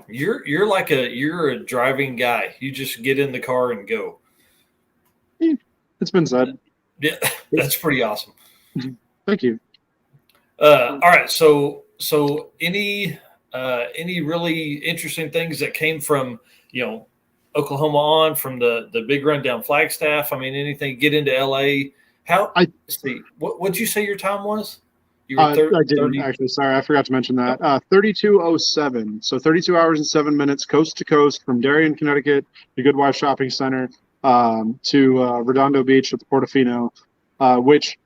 you're a driving guy. You just get in the car and go. It's been said. Yeah, that's pretty awesome. Thank you. All right, so any really interesting things that came from Oklahoma on from the big run down Flagstaff? I mean, anything get into LA? What'd you say your time was? You were I didn't actually. Sorry, I forgot to mention that. 32:07. So 32 hours and 7 minutes, coast to coast, from Darien, Connecticut, the Goodwife Shopping Center, to Redondo Beach at the Portofino, which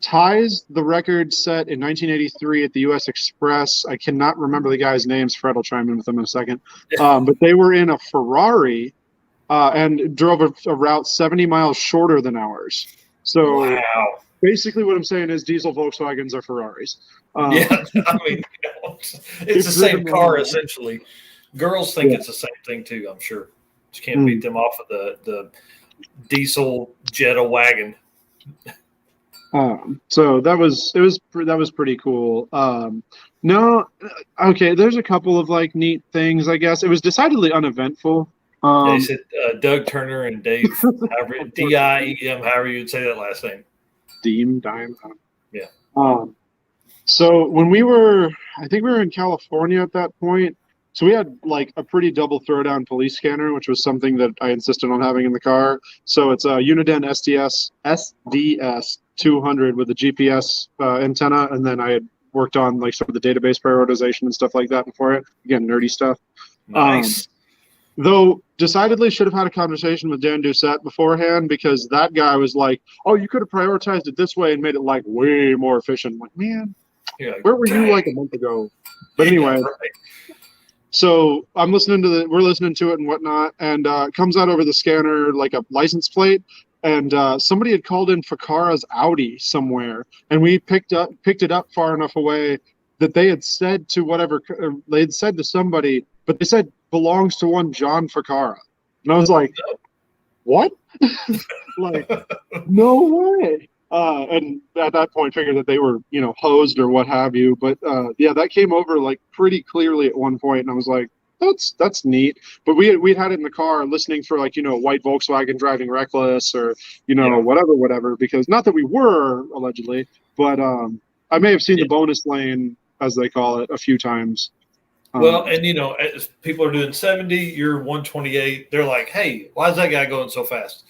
ties the record set in 1983 at the U.S. Express. I cannot remember the guys' names. Fred will chime in with them in a second. But they were in a Ferrari and drove a route 70 miles shorter than ours. So wow. Basically what I'm saying is diesel Volkswagens are Ferraris. Yeah, I mean, it's the same car, essentially. Girls think it's the same thing, too, I'm sure. Just can't beat them off of the diesel Jetta wagon. So that was pretty cool. There's a couple of like neat things, I guess. It was decidedly uneventful. They said Doug Turner and Dave, D-I-E-M, however you'd say that last name. Dime. Yeah. So when I think we were in California at that point. So we had like a pretty double throwdown police scanner, which was something that I insisted on having in the car. So it's a Uniden SDS 200 with a GPS antenna, and then I had worked on like some of the database prioritization and stuff like that before it. Again, nerdy stuff. Nice. Though decidedly should have had a conversation with Dan Doucette beforehand, because that guy was like, "Oh, you could have prioritized it this way and made it like way more efficient." I'm like, man, where were you like a month ago? But anyway, right. So we're listening to it and whatnot, and it comes out over the scanner like a license plate, and somebody had called in Ficarra's Audi somewhere, and we picked it up far enough away that they had said to somebody, but they said belongs to one John Ficarra. And I was like, what? Like, no way. And at that point figured that they were, hosed or what have you. But that came over like pretty clearly at one point, and I was like, that's neat. But we'd had it in the car listening for like, white Volkswagen driving reckless or, whatever, because not that we were allegedly, but I may have seen the bonus lane, as they call it, a few times. Well, and as people are doing 70, you're 128. They're like, hey, why is that guy going so fast?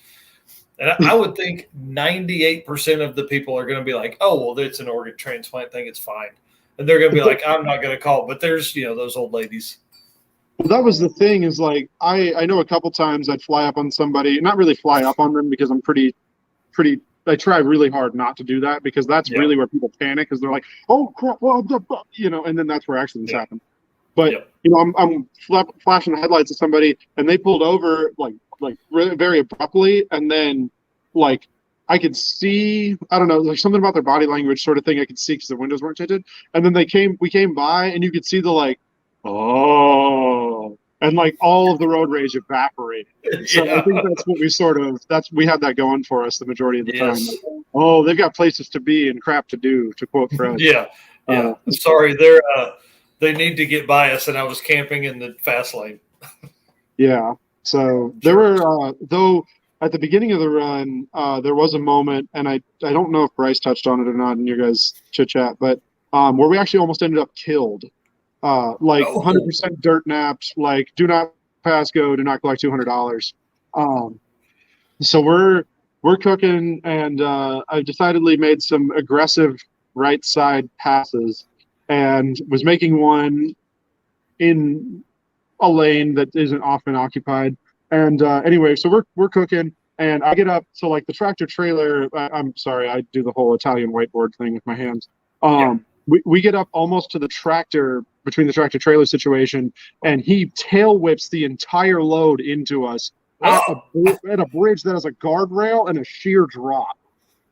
And I would think 98% of the people are going to be like, oh, well, it's an organ transplant thing. It's fine. And they're going to be like, I'm not going to call. But there's, those old ladies. Well, that was the thing is like, I know a couple times I'd fly up on somebody, not really fly up on them because I'm pretty, I try really hard not to do that, because that's really where people panic, because they're like, oh, crap, well, and then that's where accidents happen. But, I'm flashing the headlights at somebody, and they pulled over like really, very abruptly, and then like I could see, I don't know, like something about their body language sort of thing I could see because the windows weren't tinted. And then we came by, and you could see the like, oh, and like all of the road rage evaporated. So I think that's what we had that going for us the majority of the time. Oh, they've got places to be and crap to do, to quote Fred. Sorry, they need to get by us, and I was camping in the fast lane. Yeah. So there were, though, at the beginning of the run, there was a moment, and I don't know if Bryce touched on it or not in your guys' chit chat, but where we actually almost ended up killed. 100% dirt napped, like do not pass go, do not collect $200. So we're cooking, and I've decidedly made some aggressive right side passes, and was making one in a lane that isn't often occupied. And anyway, so we're cooking, and I get up. So like the tractor trailer, I'm sorry, I do the whole Italian whiteboard thing with my hands. We get up almost to the tractor, between the tractor trailer situation, and he tail whips the entire load into us at a bridge that has a guardrail and a sheer drop.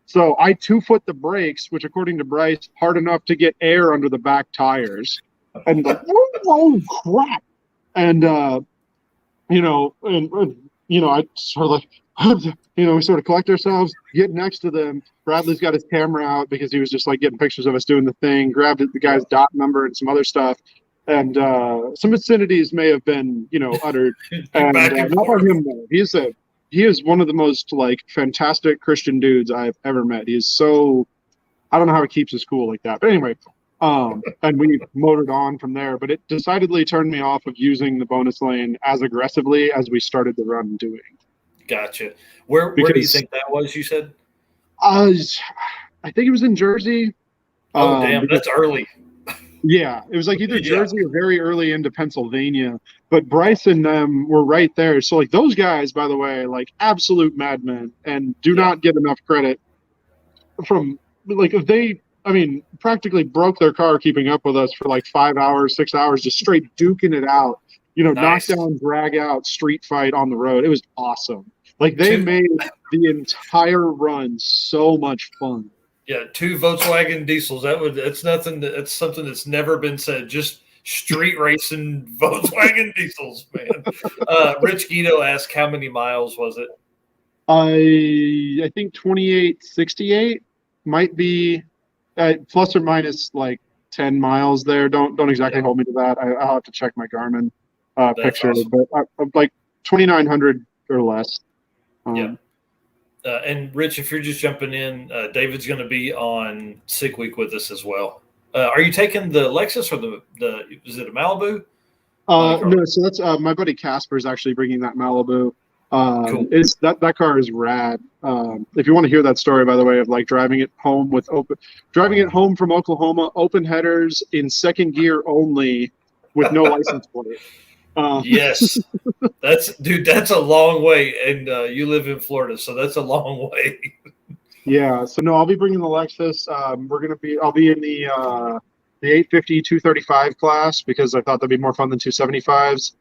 So I 2-foot the brakes, which according to Bryce, hard enough to get air under the back tires. And like, oh crap. And I sort of like we sort of collect ourselves, get next to them. Bradley's got his camera out because he was just like getting pictures of us doing the thing, grabbed the guy's dot number and some other stuff. And some obscenities may have been, uttered. And not by him, though. He is one of the most like fantastic Christian dudes I've ever met. He is so, I don't know how he keeps his cool like that. But anyway, and we motored on from there. But it decidedly turned me off of using the bonus lane as aggressively as we started the run doing. Gotcha. Where do you think that was, you said? I think it was in Jersey. Oh, damn, that's early. Yeah, it was like either Jersey or very early into Pennsylvania. But Bryce and them were right there. So, like, those guys, by the way, like, absolute madmen and do not get enough credit from, like, if they, practically broke their car keeping up with us for, like, 5 hours, 6 hours, just straight duking it out. Nice. Knock down, drag out, street fight on the road. It was awesome. Like, they made the entire run so much fun. Yeah, 2 Volkswagen diesels. That's something that's never been said. Just street racing Volkswagen diesels, man. Rich Guido asked, how many miles was it? I think 2868 might be plus or minus like 10 miles there. Don't exactly hold me to that. I'll have to check my Garmin picture, awesome. But like 2,900 or less. Yeah. And Rich, if you're just jumping in, David's going to be on Sick Week with us as well. Are you taking the Lexus or is it a Malibu? No, so that's my buddy Casper is actually bringing that Malibu. Cool. It's that car is rad. If you want to hear that story, by the way, of like driving it home from Oklahoma, open headers in second gear only, with no license plate. Yes, that's a long way, and you live in Florida, so that's a long way. Yeah, so no, I'll be bringing the Lexus. I'll be in the 850 235 class because I thought that'd be more fun than 275s.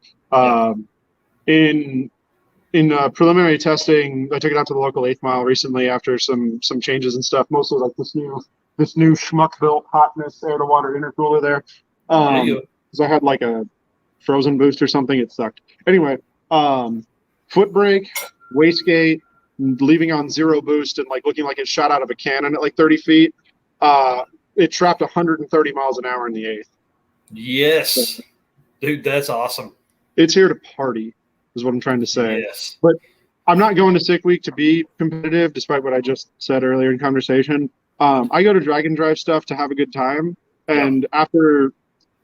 In preliminary testing, I took it out to the local 8th mile recently after some changes and stuff, mostly like this new schmuck built hotness air to water intercooler there. Because I had like a frozen boost or something. It sucked. Anyway, foot brake, wastegate, leaving on 0 boost and like looking like it shot out of a cannon at like 30 feet. It trapped 130 miles an hour in the 8th. Yes. So, dude, that's awesome. It's here to party is what I'm trying to say. Yes. But I'm not going to Sick Week to be competitive, despite what I just said earlier in conversation. I go to drag and drive stuff to have a good time. And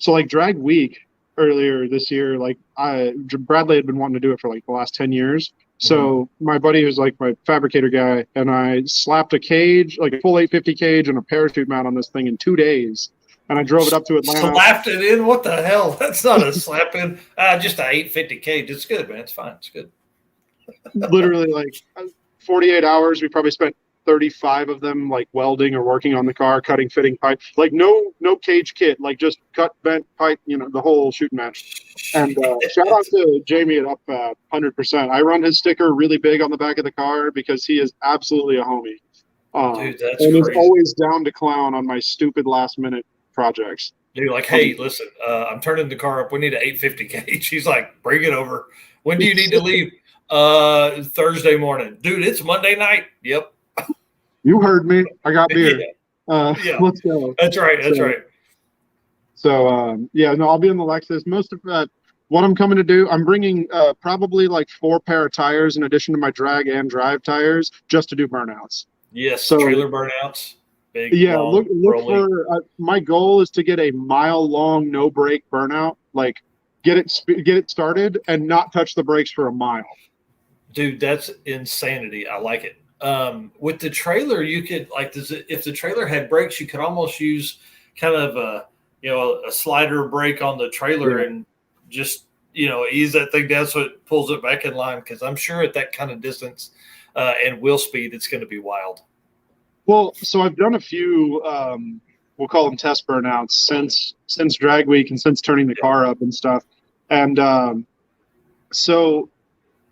like drag week, earlier this year, like Bradley had been wanting to do it for like the last 10 years. So my buddy who's like my fabricator guy and I slapped a cage, like a full 850 cage and a parachute mount on this thing in 2 days. And I drove it up to Atlanta. Slapped it in? What the hell? That's not a slap in. Just an 850 cage. It's good, man. It's fine. It's good. Literally like 48 hours. We probably spent 35 of them like welding or working on the car, cutting, fitting pipe, like no cage kit, like just cut, bent pipe, the whole shooting match. And shout out to Jamie at Up 100%. I run his sticker really big on the back of the car because he is absolutely a homie. Dude, that's and crazy. He's always down to clown on my stupid last minute projects. Dude, like, hey, listen, I'm turning the car up. We need an 850 cage. He's like, bring it over. When do you need to leave? Thursday morning. Dude, it's Monday night. Yep. You heard me. I got beer. Let's go. That's right. So, I'll be in the Lexus. Most of that, what I'm coming to do, I'm bringing probably like 4 pair of tires in addition to my drag and drive tires just to do burnouts. Yes, so, trailer burnouts. Big, look for, my goal is to get a mile-long no-brake burnout. Like, get it started and not touch the brakes for a mile. Dude, that's insanity. I like it. With the trailer, you could if the trailer had brakes, you could almost use kind of a slider brake on the trailer and just ease that thing down so it pulls it back in line. Because I'm sure at that kind of distance and wheel speed, it's going to be wild. Well, so I've done a few we'll call them test burnouts since drag week and since turning the car up and stuff, and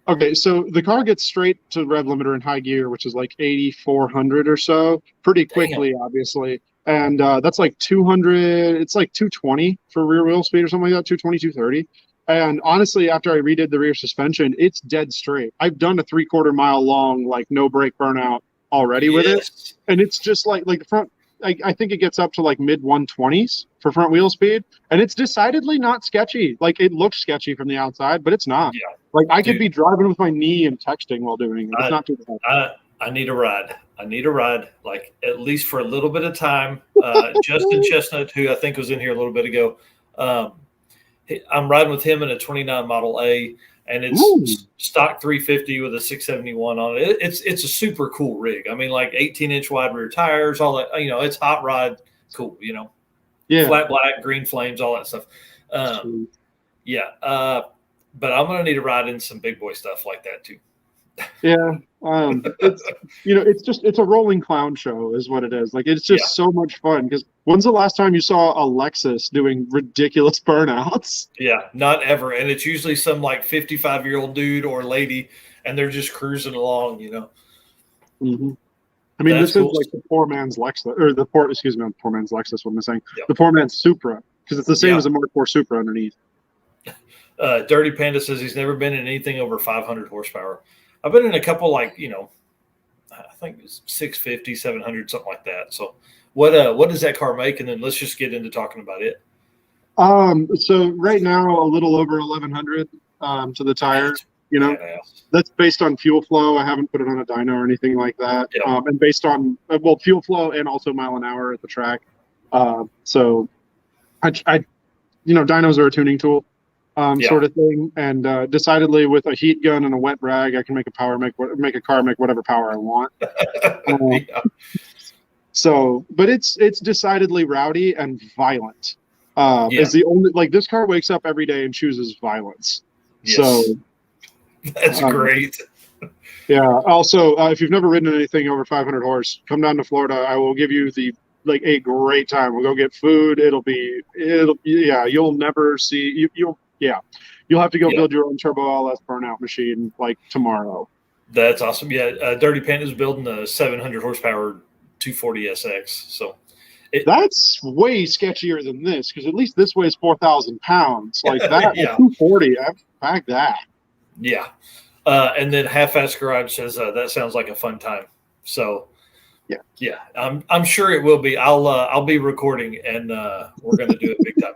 Okay, so the car gets straight to rev limiter in high gear, which is like 8,400 or so, pretty quickly, obviously. And that's like 200, it's like 220 for rear wheel speed or something like that, 220, 230. And honestly, after I redid the rear suspension, it's dead straight. I've done a 3/4 mile long, like no brake burnout already with it. Yes. And it's just like the front, I think it gets up to like mid 120s for front wheel speed. And it's decidedly not sketchy. Like it looks sketchy from the outside, but it's not. Yeah. Like I could Dude, be driving with my knee and texting while doing it. It's not too bad. I need a ride. I need a ride, like at least for a little bit of time. Justin Chestnut, who I think was in here a little bit ago, I'm riding with him in a 29 Model A, and it's stock 350 with a 671 on it. It's a super cool rig. I mean, like 18-inch wide rear tires, all that. You know, it's hot rod, cool. You know, flat black, green flames, all that stuff. But I'm gonna need to ride in some big boy stuff like that too. Yeah. It's a rolling clown show is what it is. Like, it's just so much fun. Because when's the last time you saw a Lexus doing ridiculous burnouts? Yeah, not ever. And it's usually some like 55-year-old dude or lady, and they're just cruising along, you know. Mm-hmm. I mean, this is like the poor man's Lexus, or the poor man's Lexus, what am I saying? Yep. The poor man's Supra, because it's the same as a Mark IV Supra underneath. Dirty Panda says he's never been in anything over 500 horsepower. I've been in a couple, like, you know, I think it's 650, 700, something like that. So what does that car make? And then let's just get into talking about it. So right now, a little over 1,100 to the tire. You know, that's based on fuel flow. I haven't put it on a dyno or anything like that. Yep. And based on, fuel flow and also mile an hour at the track. So dynos are a tuning tool. Sort of thing, and decidedly with a heat gun and a wet rag, I can make a car make whatever power I want. So, but it's decidedly rowdy and violent. Is the only, like, this car wakes up every day and chooses violence. Yes. So that's great. Yeah. Also, if you've never ridden anything over 500 horse, come down to Florida. I will give you a great time. We'll go get food. You'll never see you'll have to go build your own turbo LS burnout machine like tomorrow. That's awesome. Yeah, Dirty Panda's building a 700 horsepower 240 SX. So that's way sketchier than this, because at least this weighs 4,000 pounds. Like that, 240. I back that. Yeah. And then Half-Ass Garage says that sounds like a fun time. So yeah, I'm sure it will be. I'll be recording, and we're going to do it big time.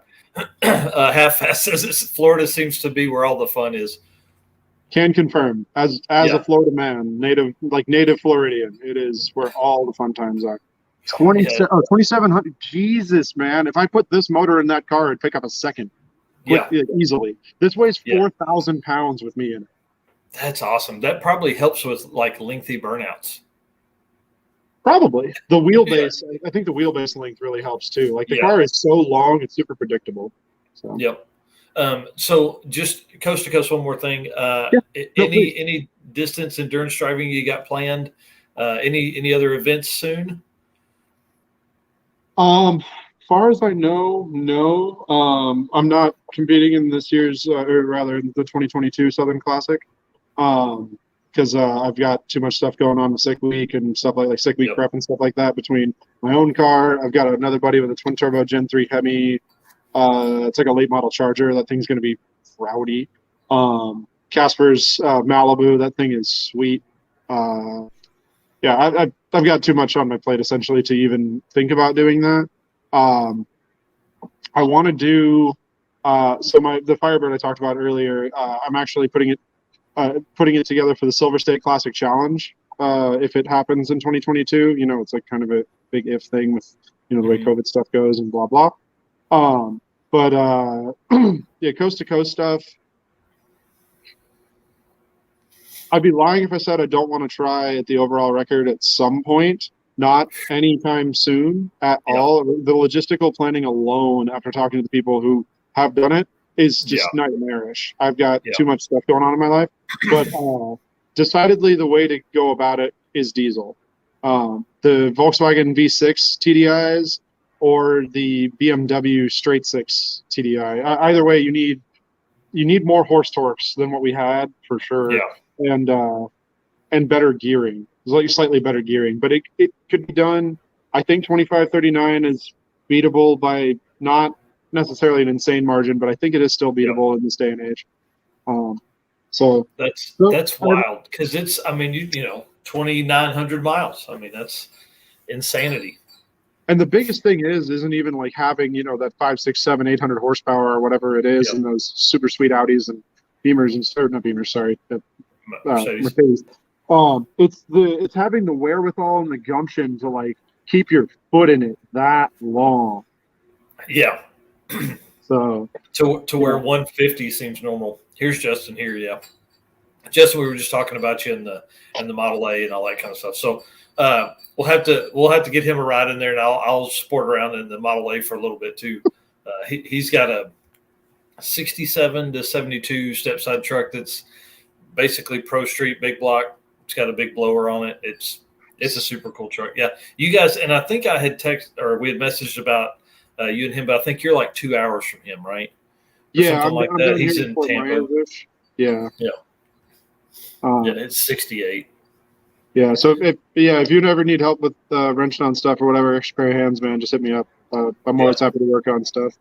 Half-Ass says Florida seems to be where all the fun is. Can confirm, as a Florida man, native Floridian, it is where all the fun times are. 2,700. Jesus, man! If I put this motor in that car, it'd pick up a second. Easily. This weighs 4,000 pounds with me in it. That's awesome. That probably helps with like lengthy burnouts. Probably. The wheelbase, I think the wheelbase length really helps too. Like the car is so long, it's super predictable. So. Yep. So just coast to coast, one more thing. Any distance endurance driving you got planned? Any other events soon? Far as I know, no. I'm not competing in this year's, or rather the 2022 Southern Classic. Because I've got too much stuff going on the sick week and stuff like sick week prep and stuff like that between my own car. I've got another buddy with a twin turbo Gen 3 Hemi. It's like a late model Charger. That thing's going to be rowdy. Casper's Malibu. That thing is sweet. I've got too much on my plate essentially to even think about doing that. I want to do the Firebird I talked about earlier. I'm actually putting it together for the Silver State Classic Challenge. If it happens in 2022, it's like kind of a big if thing with, the way COVID stuff goes and blah, blah. Coast to coast stuff. I'd be lying if I said I don't want to try at the overall record at some point, not anytime soon at all. The logistical planning alone, after talking to the people who have done it, is just nightmarish. I've got too much stuff going on in my life, but decidedly the way to go about it is diesel. The Volkswagen V6 TDIs or the BMW straight six TDI. Either way, you need more horse torques than what we had for sure, and better gearing, like slightly better gearing. But it could be done. I think 2539 is beatable by not necessarily an insane margin, but I think it is still beatable in this day and age. So that's wild because it's, I mean, you know, 2,900 miles. I mean, that's insanity. And the biggest thing isn't even like having, you know, that 5, 6, 7, 800 horsepower or whatever it is, in those super sweet Audis and Beamers not Beamers, sorry, Mercedes. It's having the wherewithal and the gumption to like keep your foot in it that long. Yeah. So to where 150 seems normal. Here's Justin here. Yeah. Justin, we were just talking about you in the Model A and all that kind of stuff. So we'll have to get him a ride in there, and I'll sport around in the Model A for a little bit too. He's got a 67 to 72 step-side truck that's basically Pro Street big block. It's got a big blower on it. It's a super cool truck. Yeah, you guys, and I think I had we had messaged about you and him, but I think you're like 2 hours from him, right? Yeah, I'm like that. He's in Tampa. Yeah. It's 68. Yeah, so if you ever need help with wrenching on stuff or whatever, extra pair of hands, man, just hit me up. I'm always happy to work on stuff.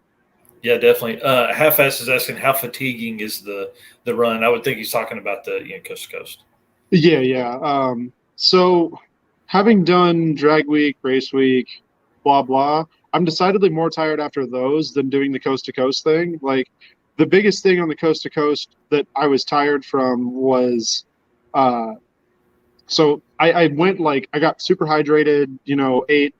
Yeah, definitely. Half-Ass is asking how fatiguing is the run. I would think he's talking about the coast to coast. Yeah. So having done drag week, race week, blah blah, I'm decidedly more tired after those than doing the coast to coast thing. Like the biggest thing on the coast to coast that I was tired from was so I went like I got super hydrated, you know, ate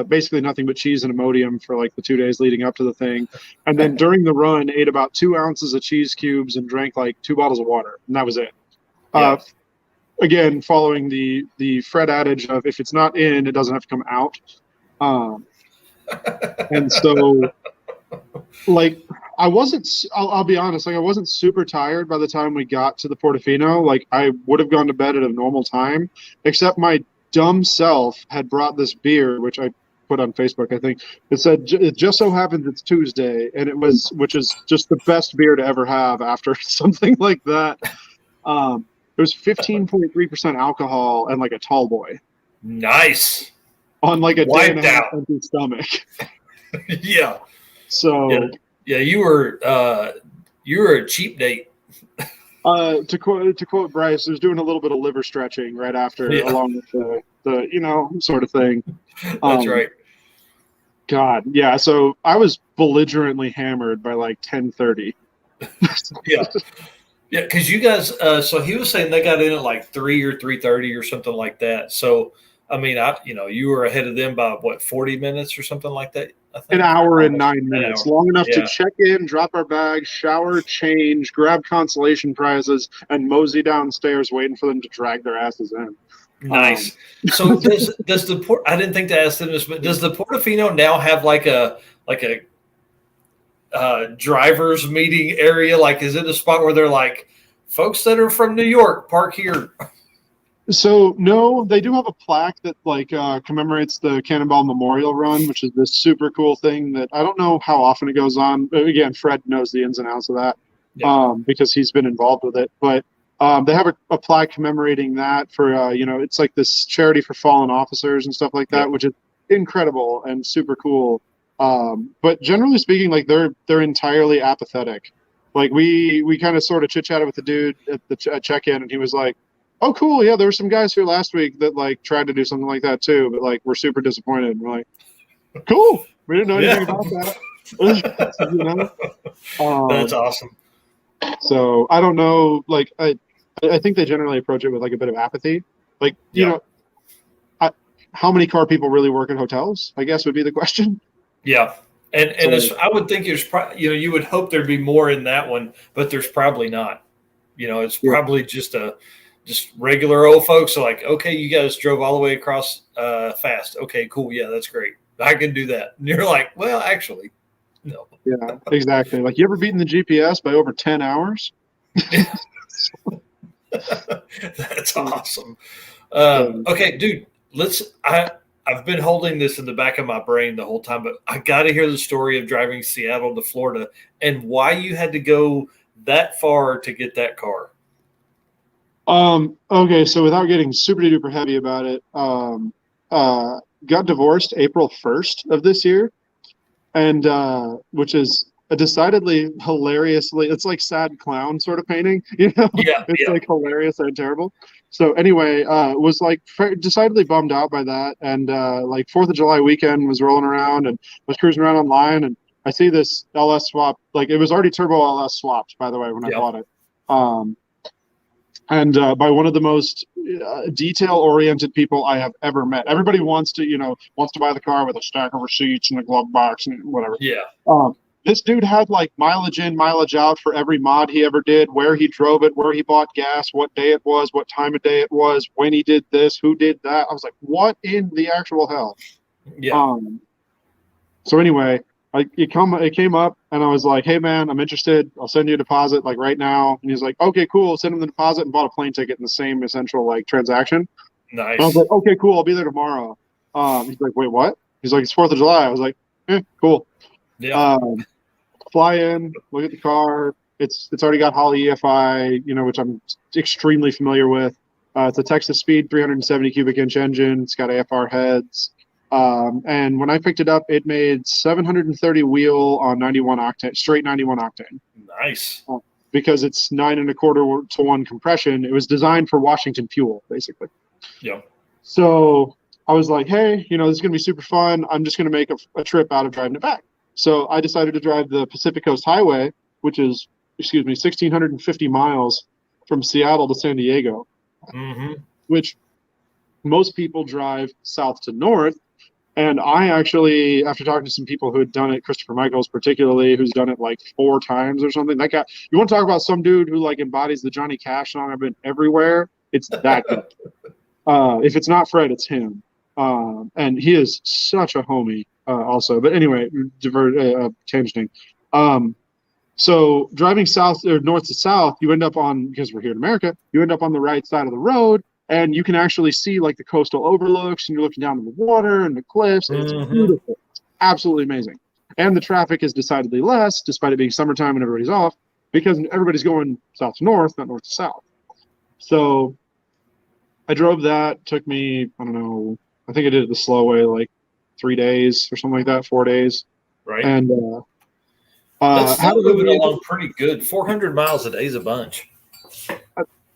basically nothing but cheese and Imodium for like the 2 days leading up to the thing. And then during the run, ate about 2 ounces of cheese cubes and drank like 2 bottles of water. And that was it. Yeah. Again, following the Fred adage of if it's not in, it doesn't have to come out. And so like I'll be honest, like I wasn't super tired by the time we got to the Portofino. Like I would have gone to bed at a normal time, except my dumb self had brought this beer, which I put on Facebook, I think. It said, it just so happens it's Tuesday, and which is just the best beer to ever have after something like that. It was 15.3% alcohol and like a tall boy. Nice. On like a day and a half empty stomach. Yeah. So yeah, you were a cheap date. To quote Bryce, I was doing a little bit of liver stretching right after, along with the sort of thing. That's right. God, yeah. So I was belligerently hammered by like 10:30. Yeah, because you guys. So he was saying they got in at like 3 or 3:30 or something like that. So I mean, you were ahead of them by what, 40 minutes or something like that. I think. An hour and 9 minutes, long enough to check in, drop our bags, shower, change, grab consolation prizes, and mosey downstairs waiting for them to drag their asses in. Nice. So does the I didn't think to ask them this, but does the Portofino now have like a drivers meeting area? Like, is it a spot where they're like, folks that are from New York, park here? So no, they do have a plaque that like commemorates the Cannonball Memorial Run, which is this super cool thing that I don't know how often it goes on. But again, Fred knows the ins and outs of that because he's been involved with it. But they have a plaque commemorating that for it's like this charity for fallen officers and stuff like that, which is incredible and super cool. But generally speaking, like they're entirely apathetic. Like we kind of sort of chit chatted with the dude at check-in, and he was like, "Oh, cool. Yeah, there were some guys here last week that like tried to do something like that too, but like we're super disappointed." And we're like, "Cool. We didn't know anything about that." That's awesome. So I don't know. Like I think they generally approach it with like a bit of apathy. Like how many car people really work in hotels? I guess would be the question. Yeah, and I would think there's you would hope there'd be more in that one, but there's probably not. It's probably just regular old folks are like, okay, you guys drove all the way across fast. Okay, cool. Yeah, that's great. I can do that. And you're like, well, actually, no. Yeah, exactly. Like, you ever beaten the GPS by over 10 hours? That's awesome. Okay, dude, I've been holding this in the back of my brain the whole time, but I got to hear the story of driving Seattle to Florida and why you had to go that far to get that car. Okay, so without getting super duper heavy about it, got divorced April 1st of this year. and which is a decidedly hilariously, it's like sad clown sort of painting, you know. It's like hilarious and terrible. So anyway, was like decidedly bummed out by that, and like 4th of July weekend was rolling around and was cruising around online, and I see this LS swap, like it was already turbo LS swapped, by the way, when I bought it, and by one of the most detail-oriented people I have ever met. Everybody wants to buy the car with a stack of receipts and a glove box and whatever. This dude had like mileage in, mileage out for every mod he ever did, where he drove it, where he bought gas, what day it was, what time of day it was, when he did this, who did that. I was like, what in the actual hell? So anyway, it came up, and I was like, hey man, I'm interested. I'll send you a deposit like right now. And he's like, okay, cool. Send him the deposit, and bought a plane ticket in the same essential like transaction. Nice. And I was like, okay, cool. I'll be there tomorrow. He's like, wait, what? He's like, it's 4th of July. I was like, cool. Fly in, look at the car. It's already got Holley EFI, which I'm extremely familiar with. It's a Texas Speed 370 cubic inch engine. It's got AFR heads. And when I picked it up, it made 730 wheel on 91 octane, straight 91 octane. Nice. Because it's 9.25 to 1 compression. It was designed for Washington fuel, basically. Yeah. So I was like, hey, this is going to be super fun. I'm just going to make a trip out of driving it back. So I decided to drive the Pacific Coast Highway, which is, 1,650 miles from Seattle to San Diego, which most people drive south to north. And I actually, after talking to some people who had done it, Christopher Michaels particularly, who's done it like 4 times or something, that guy, you want to talk about some dude who like embodies the Johnny Cash song, I've been everywhere, it's that guy. If it's not Fred, it's him. And he is such a homie. Also, but anyway, tangenting. So driving south or north to south, you end up on, because we're here in America, you end up on the right side of the road, and you can actually see like the coastal overlooks, and you're looking down to the water and the cliffs. And it's beautiful. It's absolutely amazing. And the traffic is decidedly less, despite it being summertime and everybody's off, because everybody's going south to north, not north to south. So I drove that. Took me, I don't know, I think I did it the slow way, like 3 days or something like that, 4 days. Right. And that's still moving along pretty good. 400 miles a day is a bunch.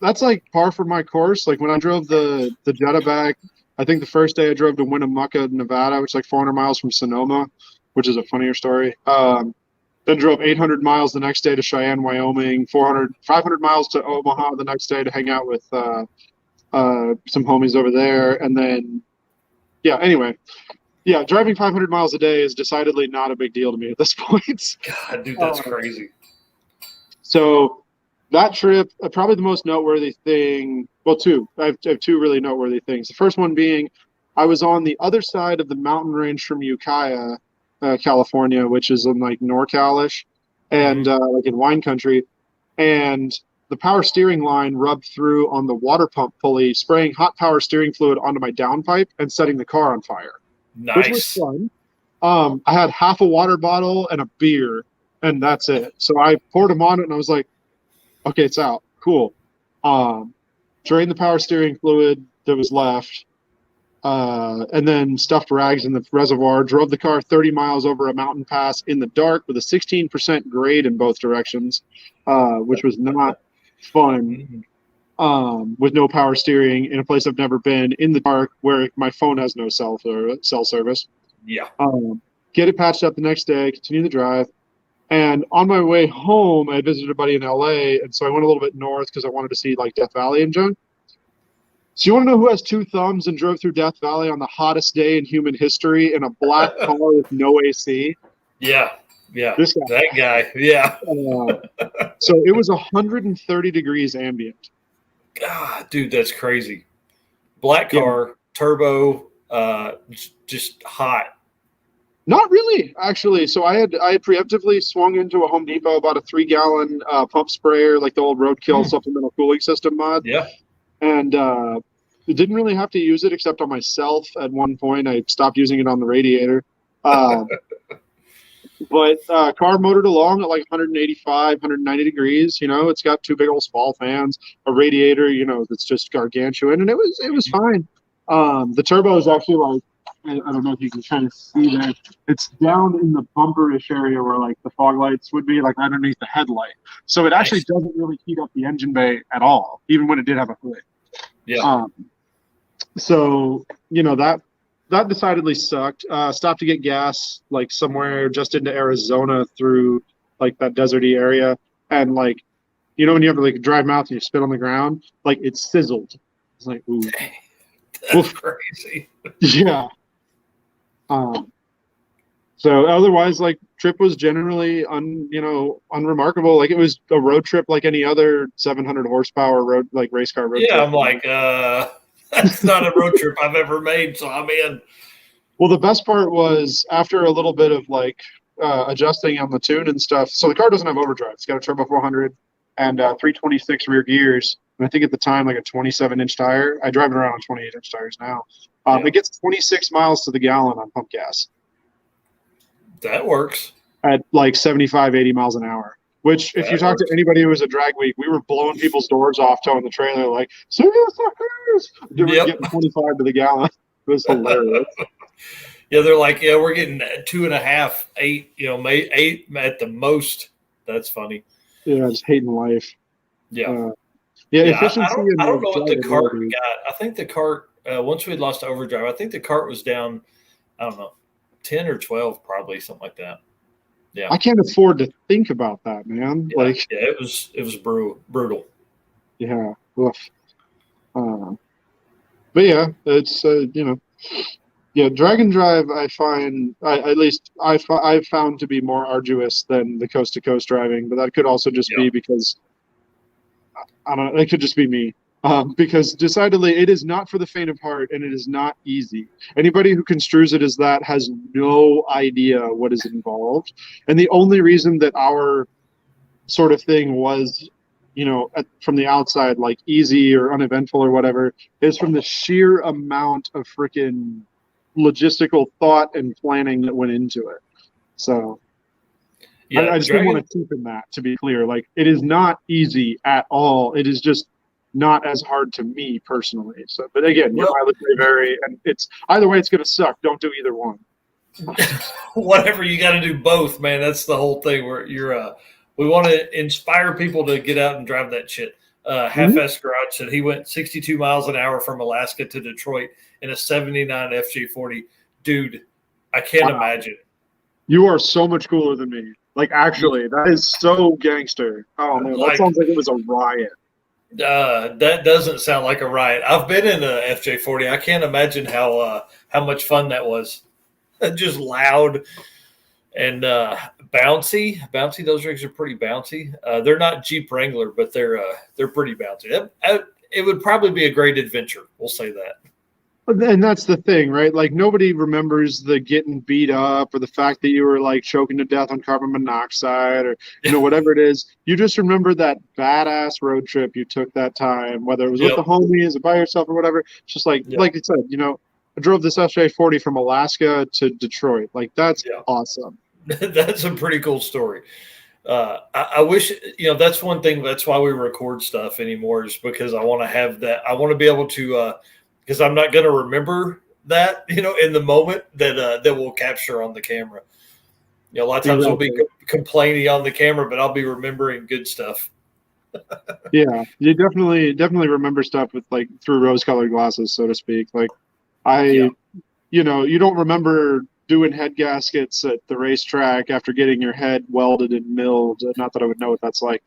That's like par for my course. Like when I drove the Jetta back, I think the first day I drove to Winnemucca, Nevada, which is like 400 miles from Sonoma, which is a funnier story. Then drove 800 miles the next day to Cheyenne, Wyoming, 500 miles to Omaha the next day to hang out with some homies over there. And then, anyway. Yeah, driving 500 miles a day is decidedly not a big deal to me at this point. God, dude, that's crazy. So that trip, probably the most noteworthy thing, well, 2. I have 2 really noteworthy things. The first one being I was on the other side of the mountain range from Ukiah, California, which is in like NorCal-ish, and like in wine country, and the power steering line rubbed through on the water pump pulley, spraying hot power steering fluid onto my downpipe and setting the car on fire. Nice. Which was fun. I had half a water bottle and a beer, and that's it. So I poured them on it, and I was like, okay, it's out. Cool. Drained the power steering fluid that was left, and then stuffed rags in the reservoir, drove the car 30 miles over a mountain pass in the dark with a 16% grade in both directions, which was not fun. With no power steering in a place I've never been, in the dark, where my phone has no cell service. Yeah. Get it patched up the next day, continue the drive. And on my way home, I visited a buddy in LA, and so I went a little bit north because I wanted to see like Death Valley and junk. So you want to know who has 2 thumbs and drove through Death Valley on the hottest day in human history in a black car with no AC? Yeah. This guy. That guy. Yeah. So it was 130 degrees ambient. God, dude, that's crazy. Black car, turbo, just hot. Not really, actually. So I had preemptively swung into a Home Depot, bought a 3-gallon pump sprayer, like the old Roadkill supplemental cooling system mod. Yeah. And didn't really have to use it except on myself at one point. I stopped using it on the radiator. But car motored along at like 185, 190 degrees. It's got 2 big old Spall fans, a radiator, that's just gargantuan, and it was fine. The turbo is actually like I don't know if you can kind of see that. It's down in the bumperish area where like the fog lights would be, like underneath the headlight. So it actually doesn't really heat up the engine bay at all, even when it did have a hood. Yeah. So that decidedly sucked. Stopped to get gas like somewhere just into Arizona through like that deserty area, and like when you have to like drive mouth and you spit on the ground, like it sizzled. It's like, ooh. That's crazy. Yeah. So otherwise, like, trip was generally unremarkable. Like, it was a road trip like any other 700 horsepower road, like race car road trip. Yeah, I'm like, that's not a road trip I've ever made, so I'm in. Well, the best part was after a little bit of like adjusting on the tune and stuff. So the car doesn't have overdrive. It's got a turbo 400 and 326 rear gears. And I think at the time, like a 27-inch tire. I drive it around on 28-inch tires now. It gets 26 miles to the gallon on pump gas. That works. At like 75, 80 miles an hour. Which, if you talk to anybody who was at drag week, we were blowing people's doors off, towing the trailer, like, see you suckers! Getting 25 to the gallon. It was hilarious. Yeah, they're like, yeah, we're getting 2.5, 8, 8 at the most. That's funny. Yeah, just hating life. Yeah. Efficiency. I don't know what the cart got. I think the cart, once we lost overdrive, I think the cart was down, I don't know, 10 or 12, probably, something like that. Yeah. I can't afford to think about that, man. Yeah, it was brutal. Yeah. Oof. But yeah, it's drag and drive. I find I've found to be more arduous than the coast to coast driving, but that could also just be because I don't know. It could just be me. Because decidedly, it is not for the faint of heart, and it is not easy. Anybody who construes it as that has no idea what is involved. And the only reason that our sort of thing was, from the outside, like easy or uneventful or whatever, is from the sheer amount of freaking logistical thought and planning that went into it. So I just didn't want to cheapen that, to be clear. Like, it is not easy at all. It is just not as hard to me personally. So, but again, your mileage may vary, and it's either way, it's going to suck. Don't do either one. Whatever, you got to do both, man. That's the whole thing. We want to inspire people to get out and drive that shit. Half-Ass Garage said he went 62 miles an hour from Alaska to Detroit in a 79 FJ40. Dude, I can't imagine. You are so much cooler than me. Like, actually, that is so gangster. Oh, man, that sounds like it was a riot. That doesn't sound like a riot. I've been in a FJ40. I can't imagine how much fun that was. Just loud and bouncy. Those rigs are pretty bouncy. They're not Jeep Wrangler, but they're pretty bouncy. It would probably be a great adventure. We'll say that. And that's the thing, right? Like, nobody remembers the getting beat up or the fact that you were like choking to death on carbon monoxide or whatever it is. You just remember that badass road trip you took that time, whether it was with the homies or by yourself or whatever. It's just like you said, I drove this FJ40 from Alaska to Detroit. Like, that's awesome. That's a pretty cool story. I wish, that's one thing. That's why we record stuff anymore, is because I want to have that. I want to be able to, because I'm not going to remember that, in the moment that we'll capture on the camera. A lot of times we'll be complaining on the camera, but I'll be remembering good stuff. Yeah, you definitely remember stuff with like through rose-colored glasses, so to speak. Like you don't remember doing head gaskets at the racetrack after getting your head welded and milled. Not that I would know what that's like.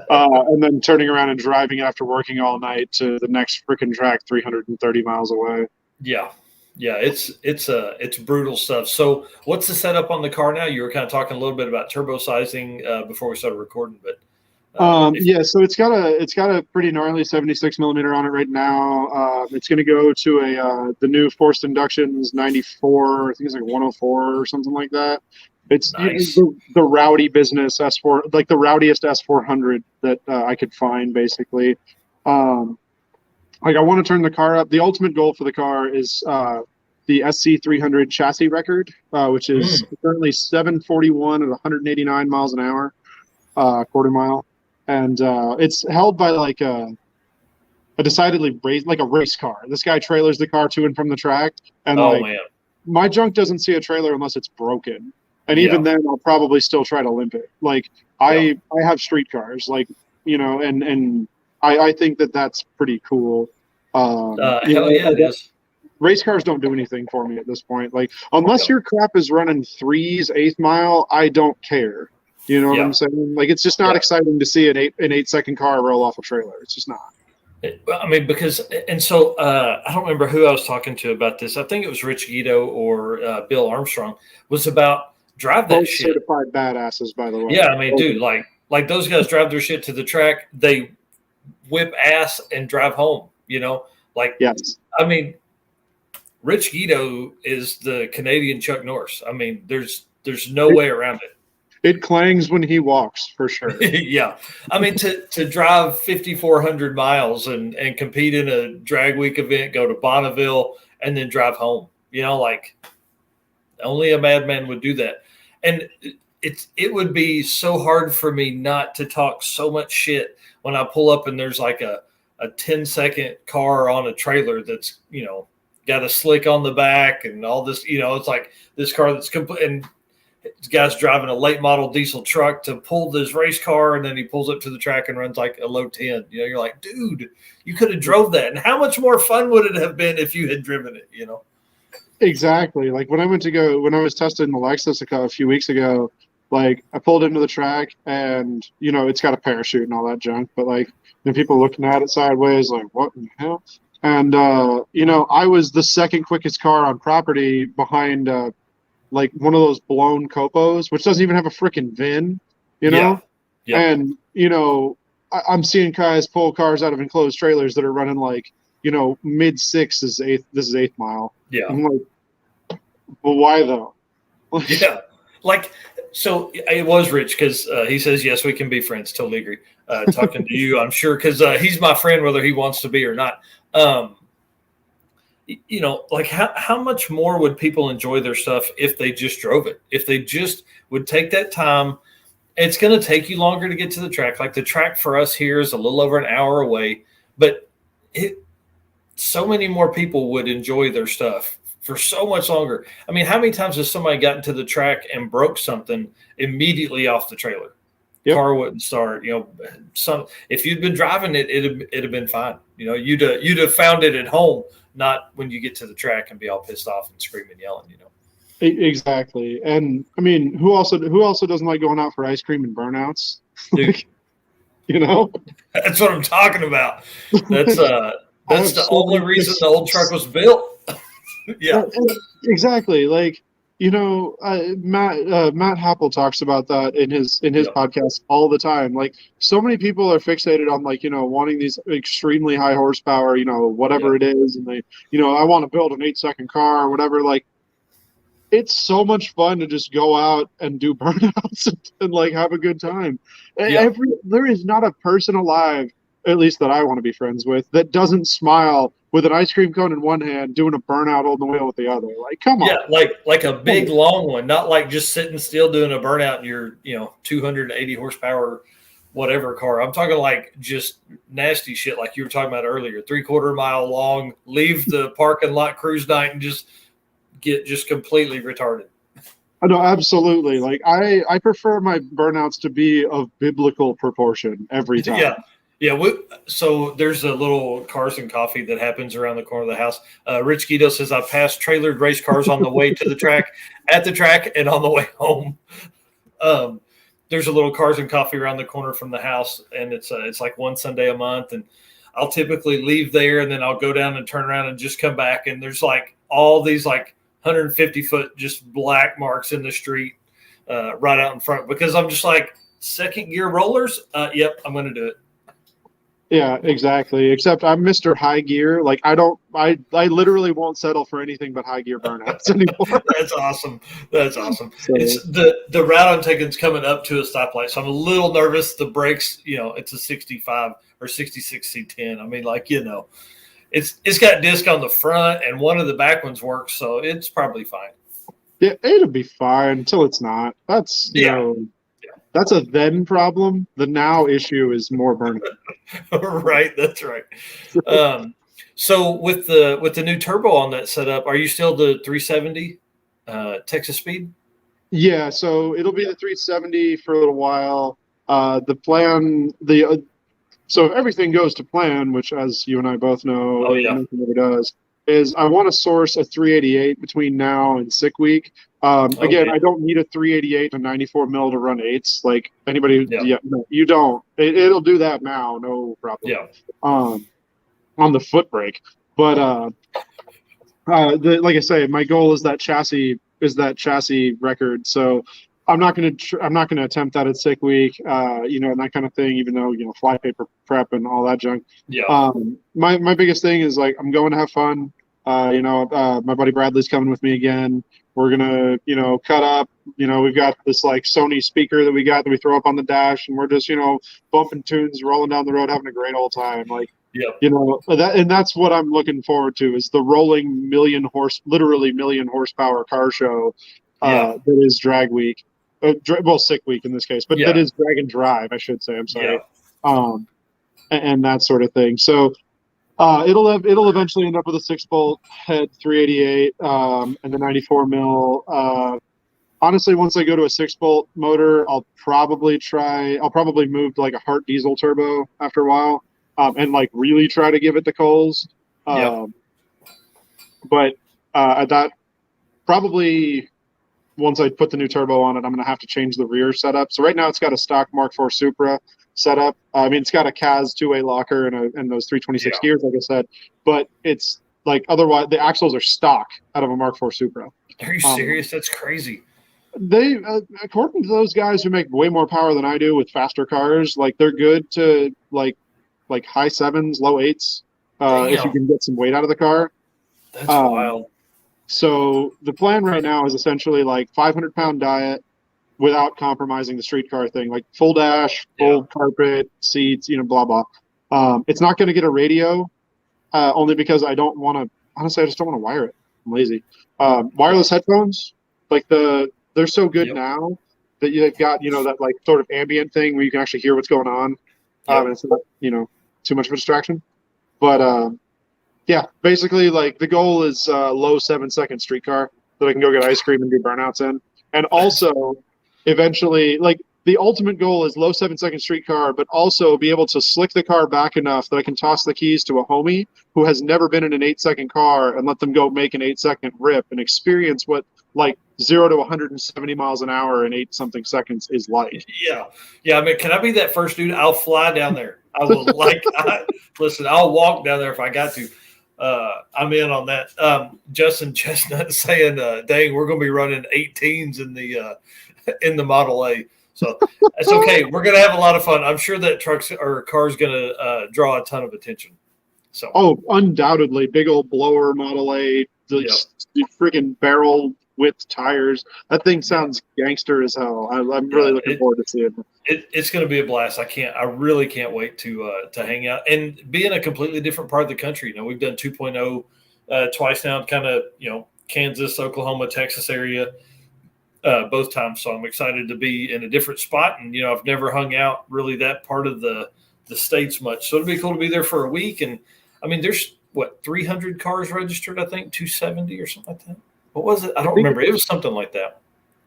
And then turning around and driving after working all night to the next freaking track 330 miles away. Yeah, it's brutal stuff. So what's the setup on the car now? You were kind of talking a little bit about turbo sizing before we started recording, but so it's got a pretty gnarly 76 millimeter on it right now. It's going to go to the new forced inductions 94. I think it's like 104 or something like that. It's nice. the rowdy business S4, like the rowdiest S400 that I could find, basically. Like, I want to turn the car up. The ultimate goal for the car is the SC300 chassis record, which is currently 741 at 189 miles an hour, quarter mile. And it's held by like a decidedly race car. This guy trailers the car to and from the track, and my junk doesn't see a trailer unless it's broken. And even then, I'll probably still try to limp it. Like, I have street cars, like, and I think that's pretty cool. Hell yeah, it is. Race cars don't do anything for me at this point. Like, unless your crap is running 3s, 8th mile, I don't care. You know what I'm saying? Like, it's just not exciting to see an 8-second car roll off a trailer. It's just not. I mean, because, and so I don't remember who I was talking to about this. I think it was Rich Guido or Bill Armstrong, was about drive that shit. Certified badasses, by the way. Yeah, I mean, dude, like those guys drive their shit to the track. They whip ass and drive home, Like, yes. I mean, Rich Guido is the Canadian Chuck Norris. I mean, there's no way around it. It clangs when he walks, for sure. Yeah. I mean, to drive 5,400 miles and compete in a drag week event, go to Bonneville, and then drive home, like only a madman would do that. And it would be so hard for me not to talk so much shit when I pull up and there's like a 10-second car on a trailer that's, got a slick on the back and all this, it's like this car that's complete. And this guy's driving a late model diesel truck to pull this race car, and then he pulls up to the track and runs like a low 10. You're like, dude, you could have drove that. And how much more fun would it have been if you had driven it, Exactly. Like when I was testing the Lexus a few weeks ago, like I pulled into the track and, it's got a parachute and all that junk, but like the people looking at it sideways, like, what in the hell? And, I was the second quickest car on property behind, like one of those blown Copos, which doesn't even have a freaking VIN, Yeah. And, I'm seeing guys pull cars out of enclosed trailers that are running like, mid 6 is 8th. This is 8th mile. Yeah. I'm like, well, why though? Yeah. Like, so it was Rich because he says, yes, we can be friends. Totally agree. Talking to you, I'm sure, because he's my friend, whether he wants to be or not. Like how much more would people enjoy their stuff if they just drove it? If they just would take that time. It's going to take you longer to get to the track. Like the track for us here is a little over an hour away, but so many more people would enjoy their stuff for so much longer. I mean, how many times has somebody gotten to the track and broke something immediately off the trailer? Yep. Car wouldn't start. If you'd been driving it, it'd have been fine. You'd have found it at home, not when you get to the track and be all pissed off and screaming, yelling. Exactly. And I mean, who also doesn't like going out for ice cream and burnouts? Dude. That's what I'm talking about. That's the only reason the old truck was built. Yeah, exactly. Like, Matt Happel talks about that in his podcast all the time. Like, so many people are fixated on like, wanting these extremely high horsepower, whatever it is. And they, I want to build an 8-second car or whatever. Like, it's so much fun to just go out and do burnouts and like have a good time. Yeah. There is not a person alive, at least that I want to be friends with, that doesn't smile with an ice cream cone in one hand, doing a burnout holding the wheel with the other. Like, come on. Yeah, like a big long one, not like just sitting still doing a burnout in your 280 horsepower whatever car. I'm talking like just nasty shit like you were talking about earlier. 3/4 mile long, leave the parking lot cruise night and just get just completely retarded. No, absolutely. Like I prefer my burnouts to be of biblical proportion every time. Yeah. Yeah, so there's a little Cars and Coffee that happens around the corner of the house. Rich Guido says I passed trailered race cars on the way to the track, at the track, and on the way home. There's a little Cars and Coffee around the corner from the house, and it's like one Sunday a month, and I'll typically leave there, and then I'll go down and turn around and just come back, and there's like all these like 150-foot just black marks in the street right out in front because I'm just like, second gear rollers? Yep, I'm going to do it. Yeah, exactly. Except I'm Mr. High Gear. Like I literally won't settle for anything but high gear burnouts anymore. That's awesome. So, it's the route I'm taking is coming up to a stoplight, so I'm a little nervous. The brakes, it's a 65 or 66 C10. I mean, like it's got disc on the front and one of the back ones works, so it's probably fine. Yeah, it'll be fine until it's not. That's that's a then problem. The now issue is more burnout. Right, that's right. So with the new turbo on that setup, are you still the 370 Texas Speed? Yeah, so it'll be the 370 for a little while. The plan, so if everything goes to plan, which as you and I both know, Oh yeah, nothing ever does, is I want to source a 388 between now and sick week. Again, okay, I don't need a 388 and 94 mil to run eights. Like anybody, yeah, yeah, no, you don't. It'll do that now, no problem. yeah, Um, on the foot brake, but like I say, my goal is that chassis record. So I'm not gonna attempt that at sick week, and that kind of thing. Even though fly paper prep and all that junk. yeah, My biggest thing is like I'm going to have fun. My buddy Bradley's coming with me again. We're gonna cut up. We've got this like Sony speaker that we throw up on the dash, and we're just bumping tunes, rolling down the road, having a great old time. Like yeah, that's what I'm looking forward to is the rolling literally million horsepower car show yeah, that is drag week, sick week in this case, but that yeah, is drag and drive, I should say. I'm yeah. sorry, and that sort of thing. So it'll eventually end up with a 6-bolt head 388 and the 94 mil. Honestly, once I go to a 6-bolt motor, I'll probably move to like a Hart diesel turbo after a while. And like really try to give it the coals. Yep. But that probably once I put the new turbo on it, I'm going to have to change the rear setup. So right now it's got a stock Mark IV Supra setup. I mean, it's got a CAS 2-way locker and those 326 gears, like I said. But it's like otherwise the axles are stock out of a Mark IV Supra. Are you serious? That's crazy. They, according to those guys who make way more power than I do with faster cars, like they're good to like high 7s, low 8s, if you can get some weight out of the car. That's wild. So the plan right now is essentially like 500-pound diet without compromising the street car thing, like full dash, full carpet, seats, blah, blah. It's not going to get a radio only because I don't want to, honestly, I just don't want to wire it. I'm lazy. Wireless headphones, like they're so good now that you've got, that like sort of ambient thing where you can actually hear what's going on. It's not, too much of a distraction, but basically like the goal is low 7-second street car that I can go get ice cream and do burnouts in, and also eventually like the ultimate goal is low 7-second street car, but also be able to slick the car back enough that I can toss the keys to a homie who has never been in an 8-second car and let them go make an 8-second rip and experience what like 0 to 170 miles an hour in 8-something seconds is like. Yeah. I mean, can I be that first dude? I'll fly down there. I will listen, I'll walk down there if I got to. I'm in on that. Justin Chestnut saying, dang, we're going to be running 18s in the Model A. So that's okay. We're going to have a lot of fun. I'm sure that car's going to draw a ton of attention. So undoubtedly, big old blower Model A, the freaking barrel width tires. That thing sounds gangster as hell. I'm really looking forward to seeing it. It's going to be a blast. I really can't wait to hang out and be in a completely different part of the country. We've done 2.0 twice now, kind of Kansas, Oklahoma, Texas area both times. So I'm excited to be in a different spot. And I've never hung out really that part of the states much. So it'll be cool to be there for a week. And I mean, there's 300 cars registered. I think 270 or something like that. What was it? I don't remember. It was something like that.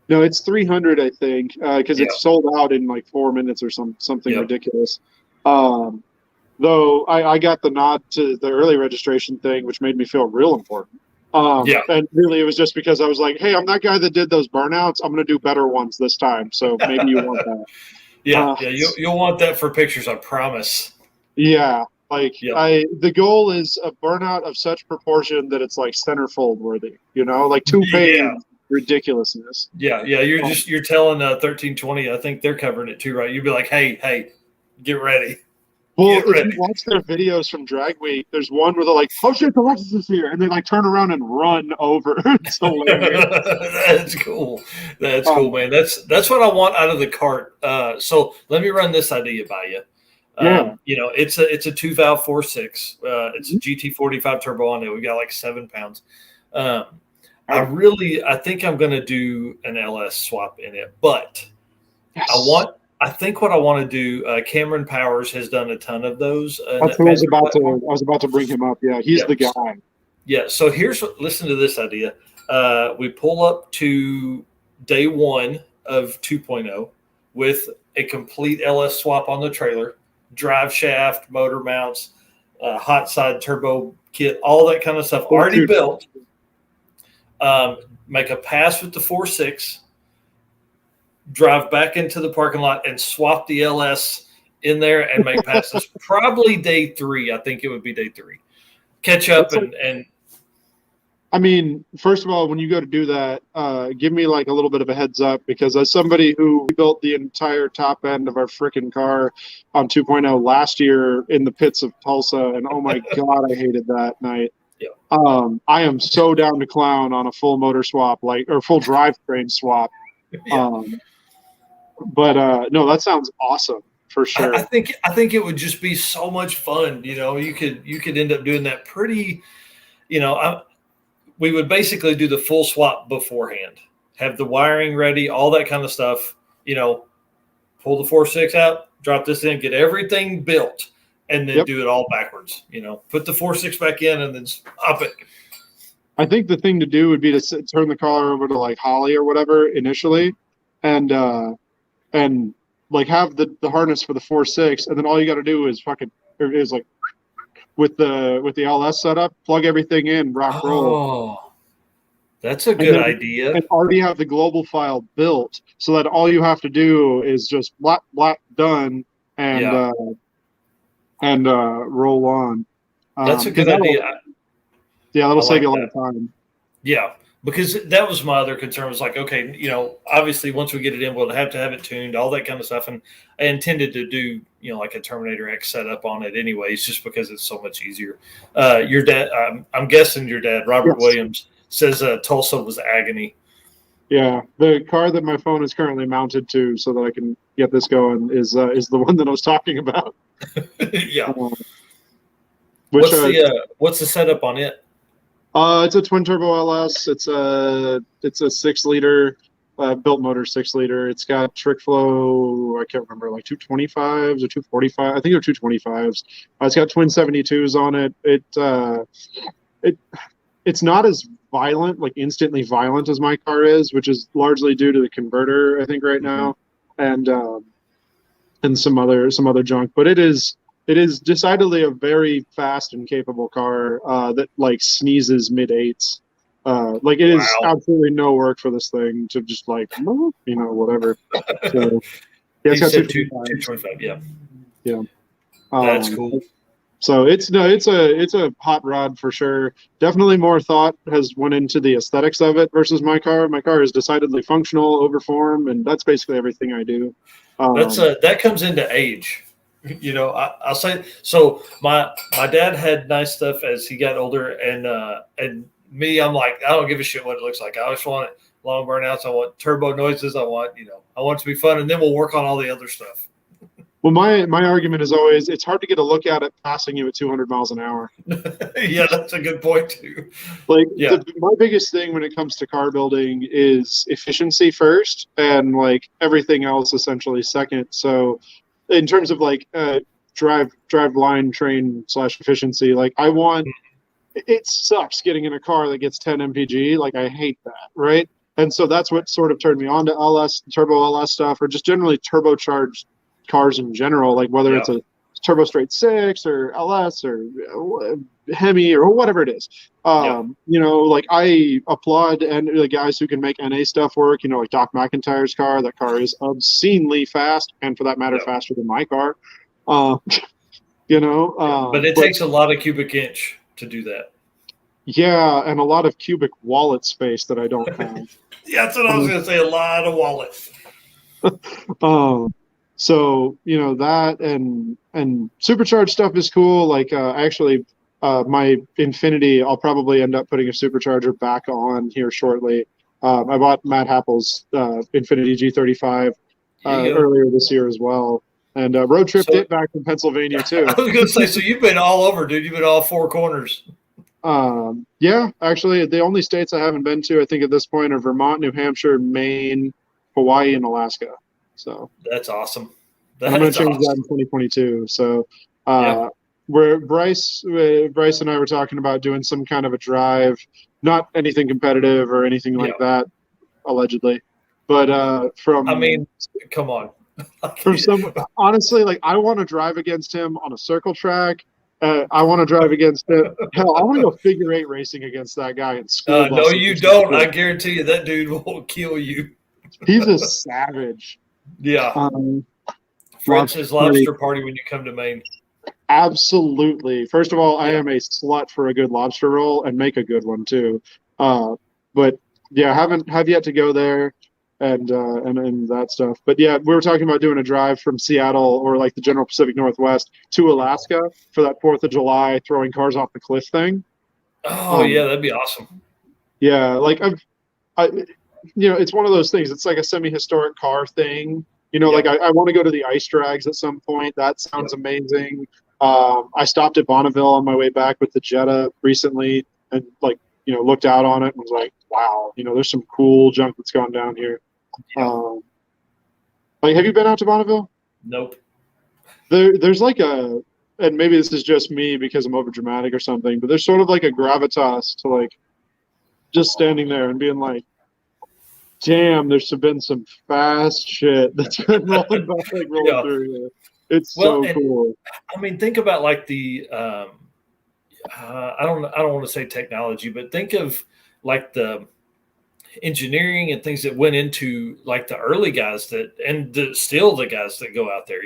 No, it's 300, I think, because it's sold out in like 4 minutes or something ridiculous. Though I got the nod to the early registration thing, which made me feel real important. And really, it was just because I was like, hey, I'm that guy that did those burnouts. I'm going to do better ones this time. So maybe you want that. You'll want that for pictures, I promise. Yeah. The goal is a burnout of such proportion that it's like centerfold worthy, like two-page ridiculousness. Yeah. You're telling 1320. I think they're covering it too, right? You'd be like, hey, get ready. Well, if you watch their videos from Drag Week, there's one where they're like, "Oh shit, the Lexus is here," and they like turn around and run over. It's hilarious. That's cool. That's cool, man. That's what I want out of the cart. So let me run this idea by you. It's a 2-valve 4.6. It's a GT45 turbo on it. We got like 7 pounds. I think I'm going to do an LS swap in it, but I I think what I want to do, Cameron Powers has done a ton of those. That's who I was about to. I was about to bring him up. Yeah, he's the guy. Yeah. So listen to this idea. We pull up to day one of 2.0 with a complete LS swap on the trailer, drive shaft, motor mounts, hot side turbo kit, all that kind of stuff already built. Make a pass with the 4.6. Drive back into the parking lot and swap the LS in there and make passes. Probably day 3. I think it would be day 3. Catch up and I mean, first of all, when you go to do that, give me like a little bit of a heads up, because as somebody who built the entire top end of our freaking car on 2.0 last year in the pits of Tulsa, and oh my God, I hated that night. Yeah. I am so down to clown on a full motor swap, or full drivetrain swap. Yeah. But no, that sounds awesome for sure. I think it would just be so much fun. You could end up doing that pretty. We would basically do the full swap beforehand, have the wiring ready, all that kind of stuff. Pull the 4.6 out, drop this in, get everything built, and then do it all backwards. Put the 4.6 back in and then stop it. I think the thing to do would be to turn the car over to like Holly or whatever initially, and like have the harness for the 4.6, and then all you got to do is like with the LS setup, plug everything in, rock roll. Oh, that's a good idea. And already have the global file built, so that all you have to do is just black done and roll on. That's a good idea. That'll save you a lot of time. Yeah. Because that was my other concern, was like, okay, obviously once we get it in, we'll have to have it tuned, all that kind of stuff. And I intended to do, like a Terminator X setup on it anyways, just because it's so much easier. Your dad, I'm guessing your dad, Robert Williams, says Tulsa was agony. Yeah. The car that my phone is currently mounted to so that I can get this going is the one that I was talking about. Yeah. What's the setup on it? It's a twin turbo LS. It's a 6-liter built motor, 6-liter. It's got trick flow. I can't remember, like 225s or 245. I think they're 225s. It's got twin 72s on it. It's not as violent, like instantly violent, as my car is, which is largely due to the converter, I think, right now, and some other junk. But it is decidedly a very fast and capable car that like sneezes mid-8s. Like it is absolutely no work for this thing to just like, whatever. So yeah, it's got 225. Yeah. That's cool. So it's a hot rod for sure. Definitely more thought has went into the aesthetics of it versus my car. My car is decidedly functional over form, and that's basically everything I do. That comes into age. I'll say so. My dad had nice stuff as he got older, and me, I'm like, I don't give a shit what it looks like. I just want it long burnouts. I want turbo noises. I want it to be fun, and then we'll work on all the other stuff. Well, my argument is always, it's hard to get a look at it passing you at 200 miles an hour. Yeah, that's a good point too. Like, my biggest thing when it comes to car building is efficiency first, and like everything else essentially second. So in terms of like drive line train / efficiency, like it sucks getting in a car that gets 10 mpg. Like I hate that, right? And so that's what sort of turned me on to turbo LS stuff, or just generally turbocharged cars in general, like whether it's a turbo straight 6 or LS or Hemi or whatever it is. Like I applaud the guys who can make NA stuff work, like Doc McIntyre's car. That car is obscenely fast, and for that matter, faster than my car. But it takes a lot of cubic inch to do that. Yeah, and a lot of cubic wallet space that I don't have. Yeah, that's what I was going to say, a lot of wallets. So, that and supercharged stuff is cool. Like actually, my Infinity, I'll probably end up putting a supercharger back on here shortly. I bought Matt Happel's Infinity G35 earlier this year as well. And road tripped it back from Pennsylvania too. I was going to say, so you've been all over, dude. You've been all four corners. Yeah, actually, the only states I haven't been to, I think at this point, are Vermont, New Hampshire, Maine, Hawaii, and Alaska. So that's awesome. I'm going to change that in 2022. So where Bryce and I were talking about doing some kind of a drive, not anything competitive or anything like that, allegedly, but I mean, come on. From some, honestly, like I want to drive against him on a circle track. I want to drive against him. Hell, I want to go figure 8 racing against that guy in school. No, you don't. I guarantee you that dude will kill you. He's a savage. Yeah. French's lobster party when you come to Maine. Absolutely. First of all, I am a slut for a good lobster roll and make a good one too. But yeah, have yet to go there. And that stuff. But yeah, we were talking about doing a drive from Seattle or like the general Pacific Northwest to Alaska for that 4th of July throwing cars off the cliff thing. Oh yeah, that'd be awesome. Yeah, like it's one of those things. It's like a semi-historic car thing. Like I want to go to the ice drags at some point. That sounds amazing. I stopped at Bonneville on my way back with the Jetta recently and looked out on it and was like, wow, there's some cool junk that's gone down here. Have you been out to Bonneville? Nope. There's and maybe this is just me because I'm over dramatic or something, but there's sort of like a gravitas to like just standing there and being like, damn, there's been some fast shit that's been rolling through here. It's so cool. I mean, think about like the I don't want to say technology, but think of like the engineering and things that went into like the early guys still the guys that go out there.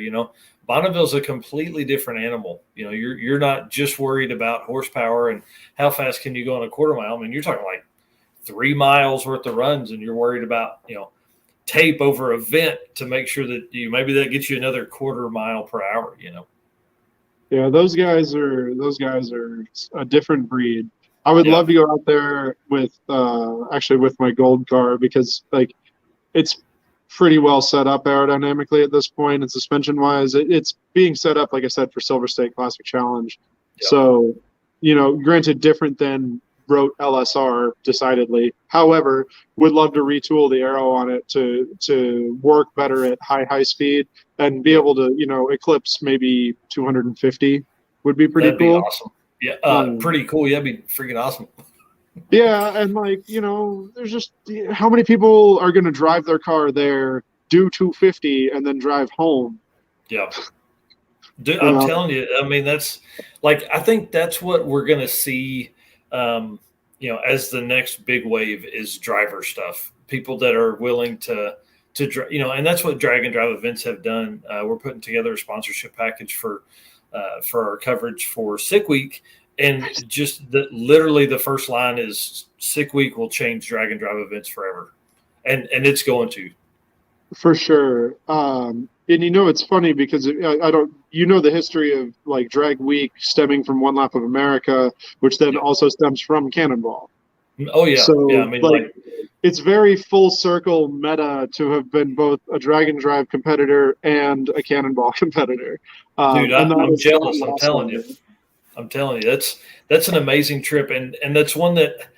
Bonneville's a completely different animal. You're not just worried about horsepower and how fast can you go on a quarter mile. I mean, you're talking like 3 miles worth of runs, and you're worried about tape over a vent to make sure that maybe that gets you another quarter mile per hour. Yeah, those guys are a different breed. I would love to go out there with my gold car because like it's pretty well set up aerodynamically at this point and suspension wise. It's being set up, like I said, for Silver State Classic Challenge. Yep. So, granted different than Rote LSR decidedly. However, would love to retool the aero on it to work better at high speed and be able to, eclipse maybe 250 would be pretty cool. Be awesome. Yeah, pretty cool. Yeah, that'd be freaking awesome. Yeah, and there's just how many people are going to drive their car there, do 250, and then drive home? Yeah. Dude, I'm telling you, I mean, that's like, I think that's what we're going to see, as the next big wave is driver stuff. People that are willing to and that's what Drag and Drive events have done. We're putting together a sponsorship package for our coverage for Sick Week. And just literally the first line is Sick Week will change Drag and Drive events forever. And it's going to. For sure. And it's funny because I don't, the history of like Drag Week stemming from One Lap of America, which then also stems from Cannonball. Oh yeah. So, yeah. I mean, it's very full circle meta to have been both a Drag and Drive competitor and a Cannonball competitor. Dude, I'm jealous. I'm telling you, that's an amazing trip. And that's one that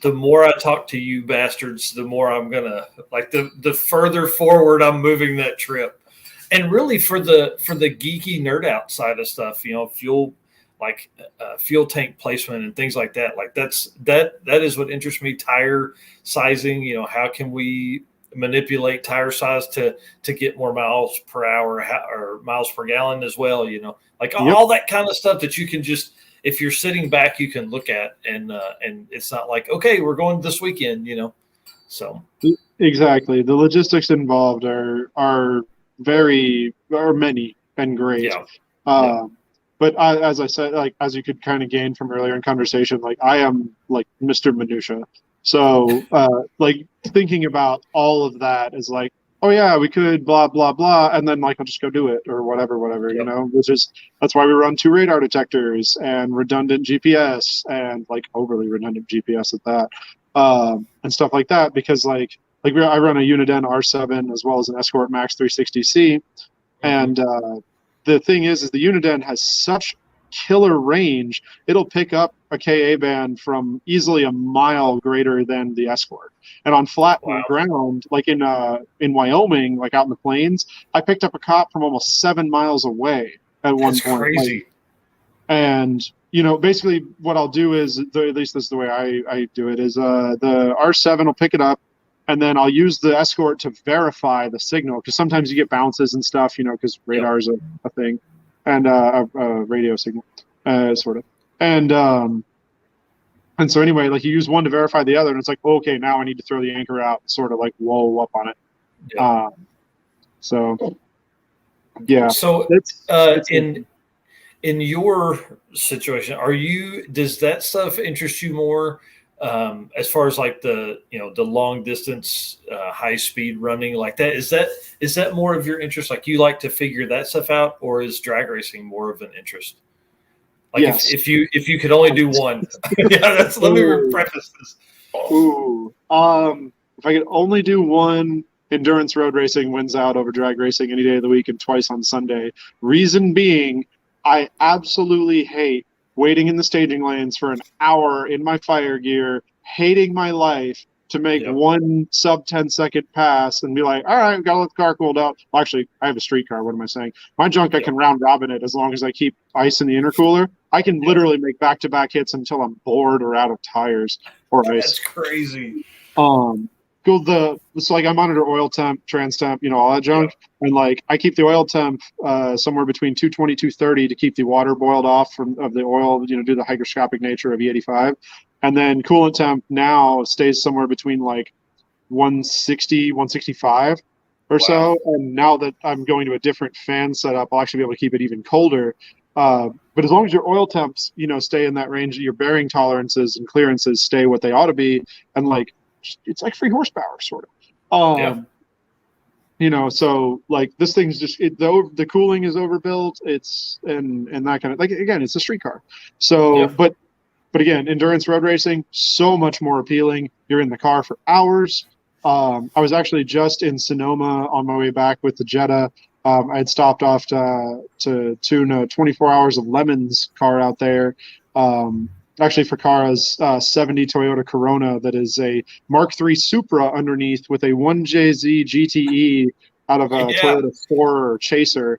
the more I talk to you bastards, the more I'm going to like the further forward I'm moving that trip. And really for the geeky nerd out side of stuff, fuel, like fuel tank placement and things like that. Like that is what interests me. Tire sizing, how can we manipulate tire size to get more miles per hour or miles per gallon as well, all that kind of stuff that you can just, if you're sitting back, you can look at and it's not like, okay, we're going this weekend, so. Exactly. The logistics involved are many and great. Yeah. But as I said, like, as you could kind of gain from earlier in conversation, like I am like Mr. Minutia. So like thinking about all of that is like, oh yeah, we could blah, blah, blah. And then like, I'll just go do it or whatever, that's why we run 2 radar detectors and redundant GPS and like overly redundant GPS at that and stuff like that. Because like I run a Uniden R7 as well as an Escort Max 360C. And the thing is the Uniden has such killer range, it'll pick up a KA band from easily a mile greater than the Escort. And on flat ground, like in Wyoming, like out in the plains, I picked up a cop from almost 7 miles away at one point. Crazy. And basically what I'll do is, at least this is the way I do it, is the R7 will pick it up, and then I'll use the Escort to verify the signal, because sometimes you get bounces and stuff, because radar is a thing, and a radio signal, sort of. And so anyway, like you use one to verify the other, and it's like, okay, now I need to throw the anchor out and sort of like whoa up on it. Yeah. So yeah. So in your situation, does that stuff interest you more, as far as like the long distance, high speed running like that? Is that more of your interest? Like you like to figure that stuff out, or is drag racing more of an interest? Like yes. if you could only do one, let me preface this. Ooh, if I could only do one, endurance road racing wins out over drag racing any day of the week and twice on Sunday. Reason being, I absolutely hate waiting in the staging lanes for an hour in my fire gear, hating my life to make one sub 10-second pass and be like, all right, got to let the car cool down. Well, actually, I have a street car. What am I saying? My junk, I can round robin it as long as I keep ice in the intercooler. I can literally make back-to-back hits until I'm bored or out of tires or ice. That's crazy. So like I monitor oil temp, trans temp, all that junk. And like I keep the oil temp somewhere between 220, 230 to keep the water boiled off of the oil, due to the hygroscopic nature of E85. And then coolant temp now stays somewhere between like 160, 165 or so. And now that I'm going to a different fan setup, I'll actually be able to keep it even colder. But as long as your oil temps, stay in that range, your bearing tolerances and clearances stay what they ought to be. And like, it's like free horsepower sort of. So like this thing's just the cooling is overbuilt. It's and that kind of, like, again, it's a street car. So but again, endurance road racing, so much more appealing. You're in the car for hours. I was actually just in Sonoma on my way back with the Jetta. I had stopped off to tune 24 hours of Lemons car out there. Actually for Kara's 70 Toyota Corona that is a Mark III Supra underneath with a 1JZ GTE out of a Toyota Explorer Chaser.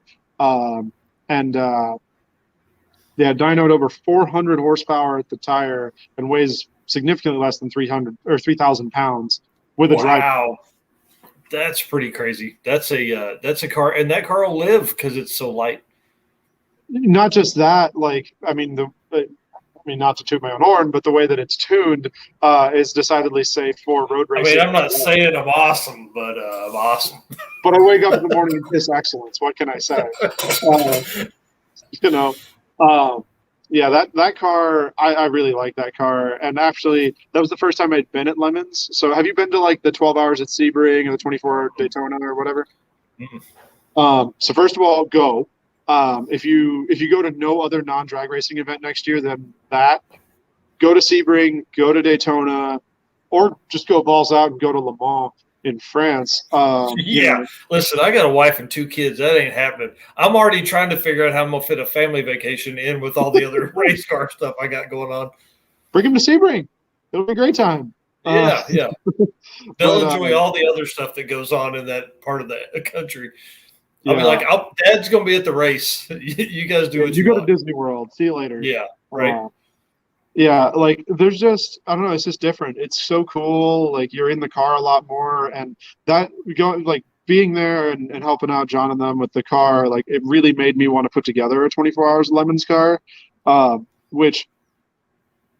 Dynoed over 400 horsepower at the tire and weighs significantly less than 3,000 pounds with a drive. Wow, that's pretty crazy. That's a car, and that car will live because it's so light. Not just that, like not to toot my own horn, but the way that it's tuned is decidedly safe for road racing. I'm not saying I'm awesome, but I'm awesome. But I wake up in the morning and piss excellence. What can I say? That car, I really like that car. And actually, that was the first time I'd been at Lemons. So have you been to like the 12 hours at Sebring or the 24 Daytona or whatever? Mm-hmm. So first of all, go. If you go to no other non-drag racing event next year, then go to Sebring, go to Daytona, or just go balls out and go to Le Mans in France. Listen, I got a wife and 2 kids. That ain't happening. I'm already trying to figure out how I'm gonna fit a family vacation in with all the other race car stuff I got going on. Bring them to Sebring. It'll be a great time. They'll enjoy all the other stuff that goes on in that part of the country. I'll be like, Dad's going to be at the race. You guys do what you go to Disney World. See you later. Yeah, right. Like there's just, I don't know, it's just different. It's so cool. Like you're in the car a lot more, and that being there and helping out John and them with the car, like it really made me want to put together a 24 hours Lemons car, which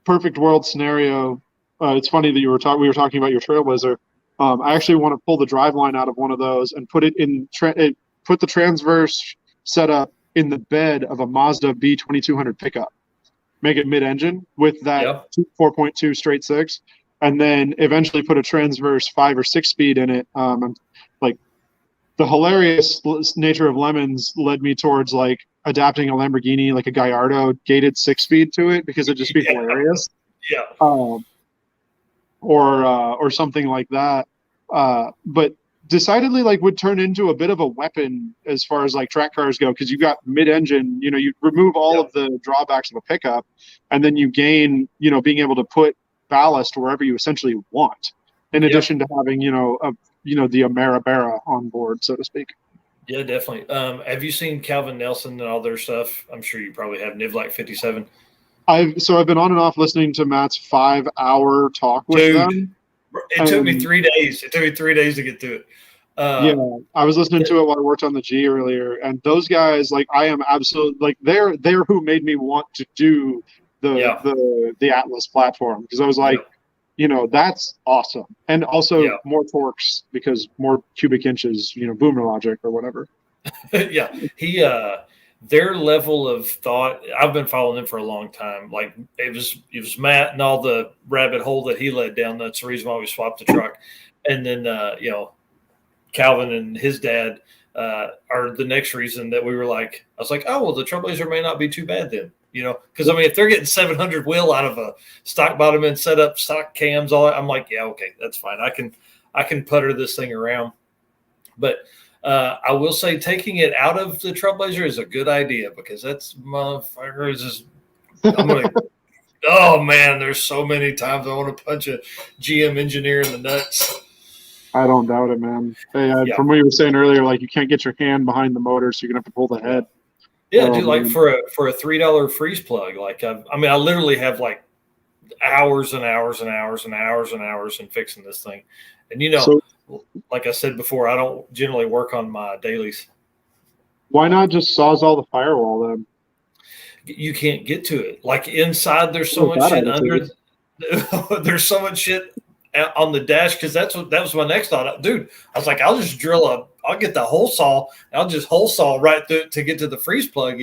perfect world scenario. It's funny that we were talking about your Trailblazer. I actually want to pull the driveline out of one of those and put it in put the transverse setup in the bed of a Mazda B2200 pickup, make it mid-engine with that 4.2 straight 6, and then eventually put a transverse 5 or 6 speed in it. Like the hilarious nature of Lemons led me towards like adapting a Lamborghini, like a Gallardo gated 6-speed to it, because it'd just be hilarious. Or something like that. But decidedly like would turn into a bit of a weapon as far as like track cars go, because you got mid-engine, you remove all of the drawbacks of a pickup, and then you gain, being able to put ballast wherever you essentially want, in addition to having, the Ameribera on board, so to speak. Yeah, definitely. Have you seen Calvin Nelson and all their stuff? I'm sure you probably have. Nivlak 57. I've been on and off listening to Matt's 5-hour talk with them. It took me 3 days. It took me 3 days to get through it. I was listening to it while I worked on the G earlier, and those guys, like, I am absolutely like they're who made me want to do the Atlas platform, because I was like, that's awesome, and also more torques because more cubic inches, boomer logic or whatever. Their level of thought, I've been following them for a long time. Like it was Matt and all the rabbit hole that he led down. That's the reason why we swapped the truck. And then, Calvin and his dad are the next reason that we were like, I was like, oh, well, the Trailblazer may not be too bad then, because I mean, if they're getting 700 wheel out of a stock bottom and set up stock cams, all that, I'm like, yeah, okay, that's fine. I can putter this thing around. But I will say taking it out of the Trailblazer is a good idea, because that's motherfucker is just, I'm going to, oh man, there's so many times I want to punch a GM engineer in the nuts. I don't doubt it, man. Hey, from what you were saying earlier, like you can't get your hand behind the motor, so you're gonna have to pull the head. Yeah, dude, like for a $3 freeze plug, like I literally have like hours and hours and hours and hours and hours in fixing this thing, and like I said before, I don't generally work on my dailies. Why not just Sawzall the firewall then? You can't get to it. Like inside, there's so much shit under. There's so much shit on the dash, because that was my next thought, dude. I was like, I'll just I'll get the hole saw, and I'll just hole saw right through it to get to the freeze plug,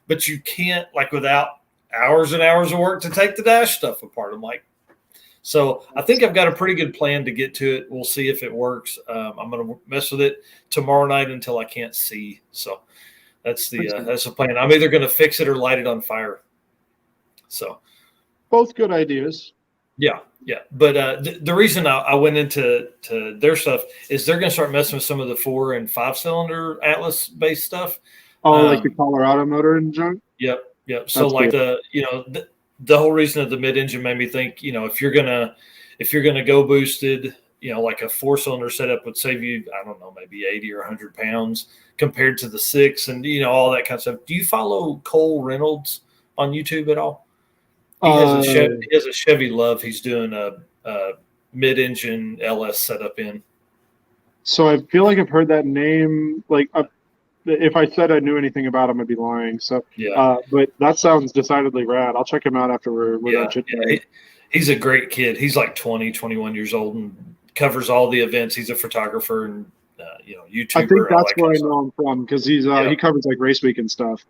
But you can't, like, without hours and hours of work to take the dash stuff apart. I'm like, so I think I've got a pretty good plan to get to it. We'll see if it works. I'm gonna mess with it tomorrow night until I can't see. So that's the plan. I'm either gonna fix it or light it on fire. So both good ideas. Yeah. But the reason I went into their stuff is they're going to start messing with some of the 4 and 5 cylinder Atlas based stuff. Like the Colorado motor and junk. Yep. So that's like cool. The whole reason of the mid engine made me think, if you're gonna go boosted, like a 4-cylinder setup would save you, I don't know, maybe 80 or 100 pounds compared to the 6, and all that kind of stuff. Do you follow Cole Reynolds on YouTube at all? He has a Chevy Love. He's doing a mid-engine LS setup in. So I feel like I've heard that name. Like, if I said I knew anything about him, I'd be lying. So, but that sounds decidedly rad. I'll check him out after we're done chit-chatting. He's a great kid. He's like 20, 21 years old and covers all the events. He's a photographer and YouTuber. I think that's where I know him from, because he covers like Race Week and stuff.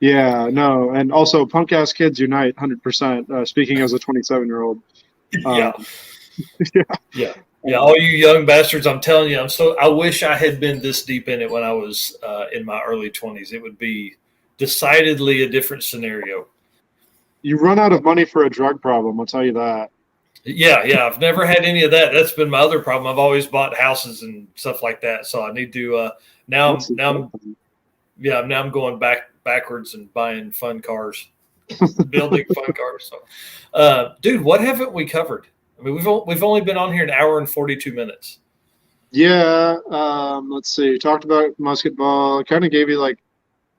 And also Punk Ass Kids Unite, 100%. Speaking as a 27-year-old. All you young bastards, I'm telling you, I wish I had been this deep in it when I was in my early 20s. It would be decidedly a different scenario. You run out of money for a drug problem, I'll tell you that. Yeah, I've never had any of that. That's been my other problem. I've always bought houses and stuff like that. So I need to now I'm going backwards and buying fun cars, building fun cars. So, dude, what haven't we covered? I mean, we've only been on here an hour and 42 minutes. Yeah, let's see. Talked about Musketball. Kind of gave you like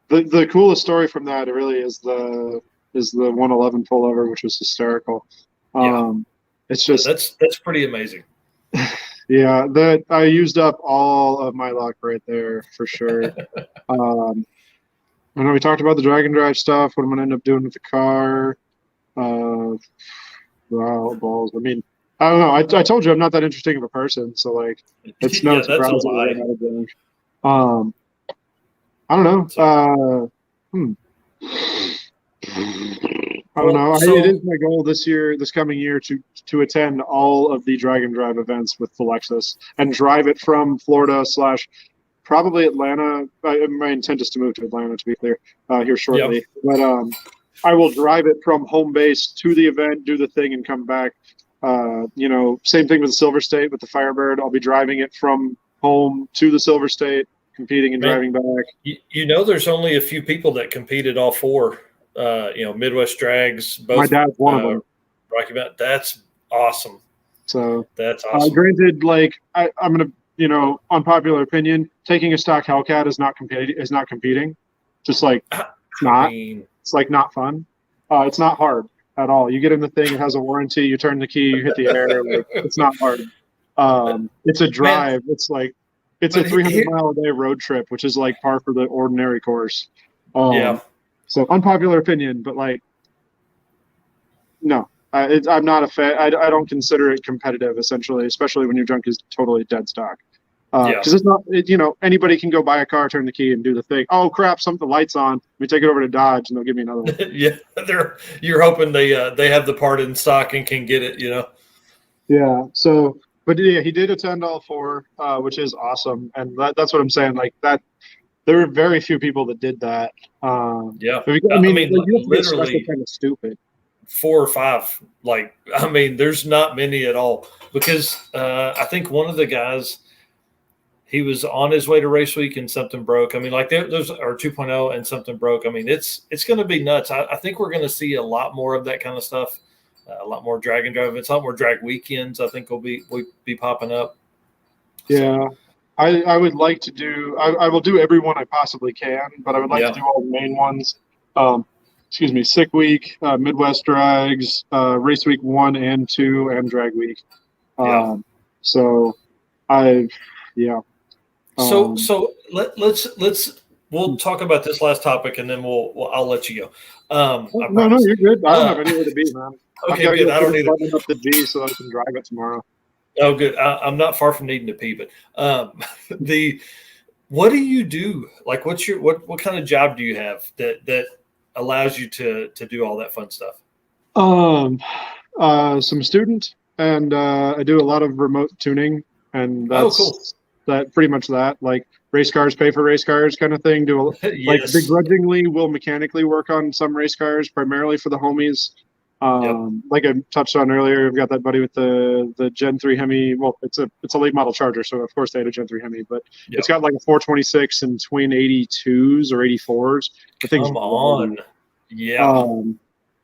the coolest story from that. It really is the 111 pullover, which was hysterical. It's just that's pretty amazing. Yeah, that I used up all of my luck right there for sure. I know we talked about the drag and drive stuff. What I'm gonna end up doing with the car. Wow, balls. I mean, I don't know. I told you I'm not that interesting of a person, so like, it's no surprise. I don't know. I don't know. It is my goal this coming year, to attend all of the drag and drive events with the Lexus and drive it from Florida / probably Atlanta. My intent is to move to Atlanta, to be clear, here shortly. Yep. But I will drive it from home base to the event, do the thing, and come back. Same thing with the Silver State with the Firebird. I'll be driving it from home to the Silver State, competing and driving back. There's only a few people that competed all four. Midwest Drags. Both. My dad's one of them. Rocky Mountain. That's awesome. So that's awesome. Granted, I'm gonna, unpopular opinion, taking a stock Hellcat is not competing. Just it's not. It's not fun. It's not hard at all. You get in the thing, it has a warranty. You turn the key, you hit the air. It's not hard. It's a drive. Man. It's a 300-mile-a-day road trip, which is par for the ordinary course. So unpopular opinion, but no, I'm not a fan. I don't consider it competitive, essentially, especially when your junk is totally dead stock. Because it's not, anybody can go buy a car, turn the key, and do the thing. Oh crap! The lights on. Let me take it over to Dodge, and they'll give me another one. Yeah, you're hoping they have the part in stock and can get it. Yeah. So, but yeah, he did attend all four, which is awesome, and that's what I'm saying. That there were very few people that did that. Literally kind of stupid. 4 or 5. There's not many at all, because I think one of the guys, he was on his way to race week and something broke. Those are 2.0 and something broke. It's going to be nuts. I think we're going to see a lot more of that kind of stuff. A lot more drag and drive events, a lot more drag weekends. I think will be popping up. Yeah, I would like to do. I will do every one I possibly can, but I would like to do all the main ones. Sick Week, Midwest Drags, Race Week 1 and 2, and Drag Week. We'll talk about this last topic, and then I'll let you go. No, you're good. I don't have anywhere to be, man. Okay, good. I don't need to up the G so I can drive it tomorrow. Oh, good. I'm not far from needing to pee, but what do you do? What's your what kind of job do you have that allows you to do all that fun stuff? I'm a student, and I do a lot of remote tuning, and that's cool. That pretty much that race cars pay for race cars kind of thing. Yes. Begrudgingly will mechanically work on some race cars, primarily for the homies. Like I touched on earlier, I've got that buddy with the Gen 3 Hemi. Well, it's a late model Charger, so of course they had a Gen 3 Hemi, but it's got a 426 and twin 82s or 84s. The thing's come on. Yeah.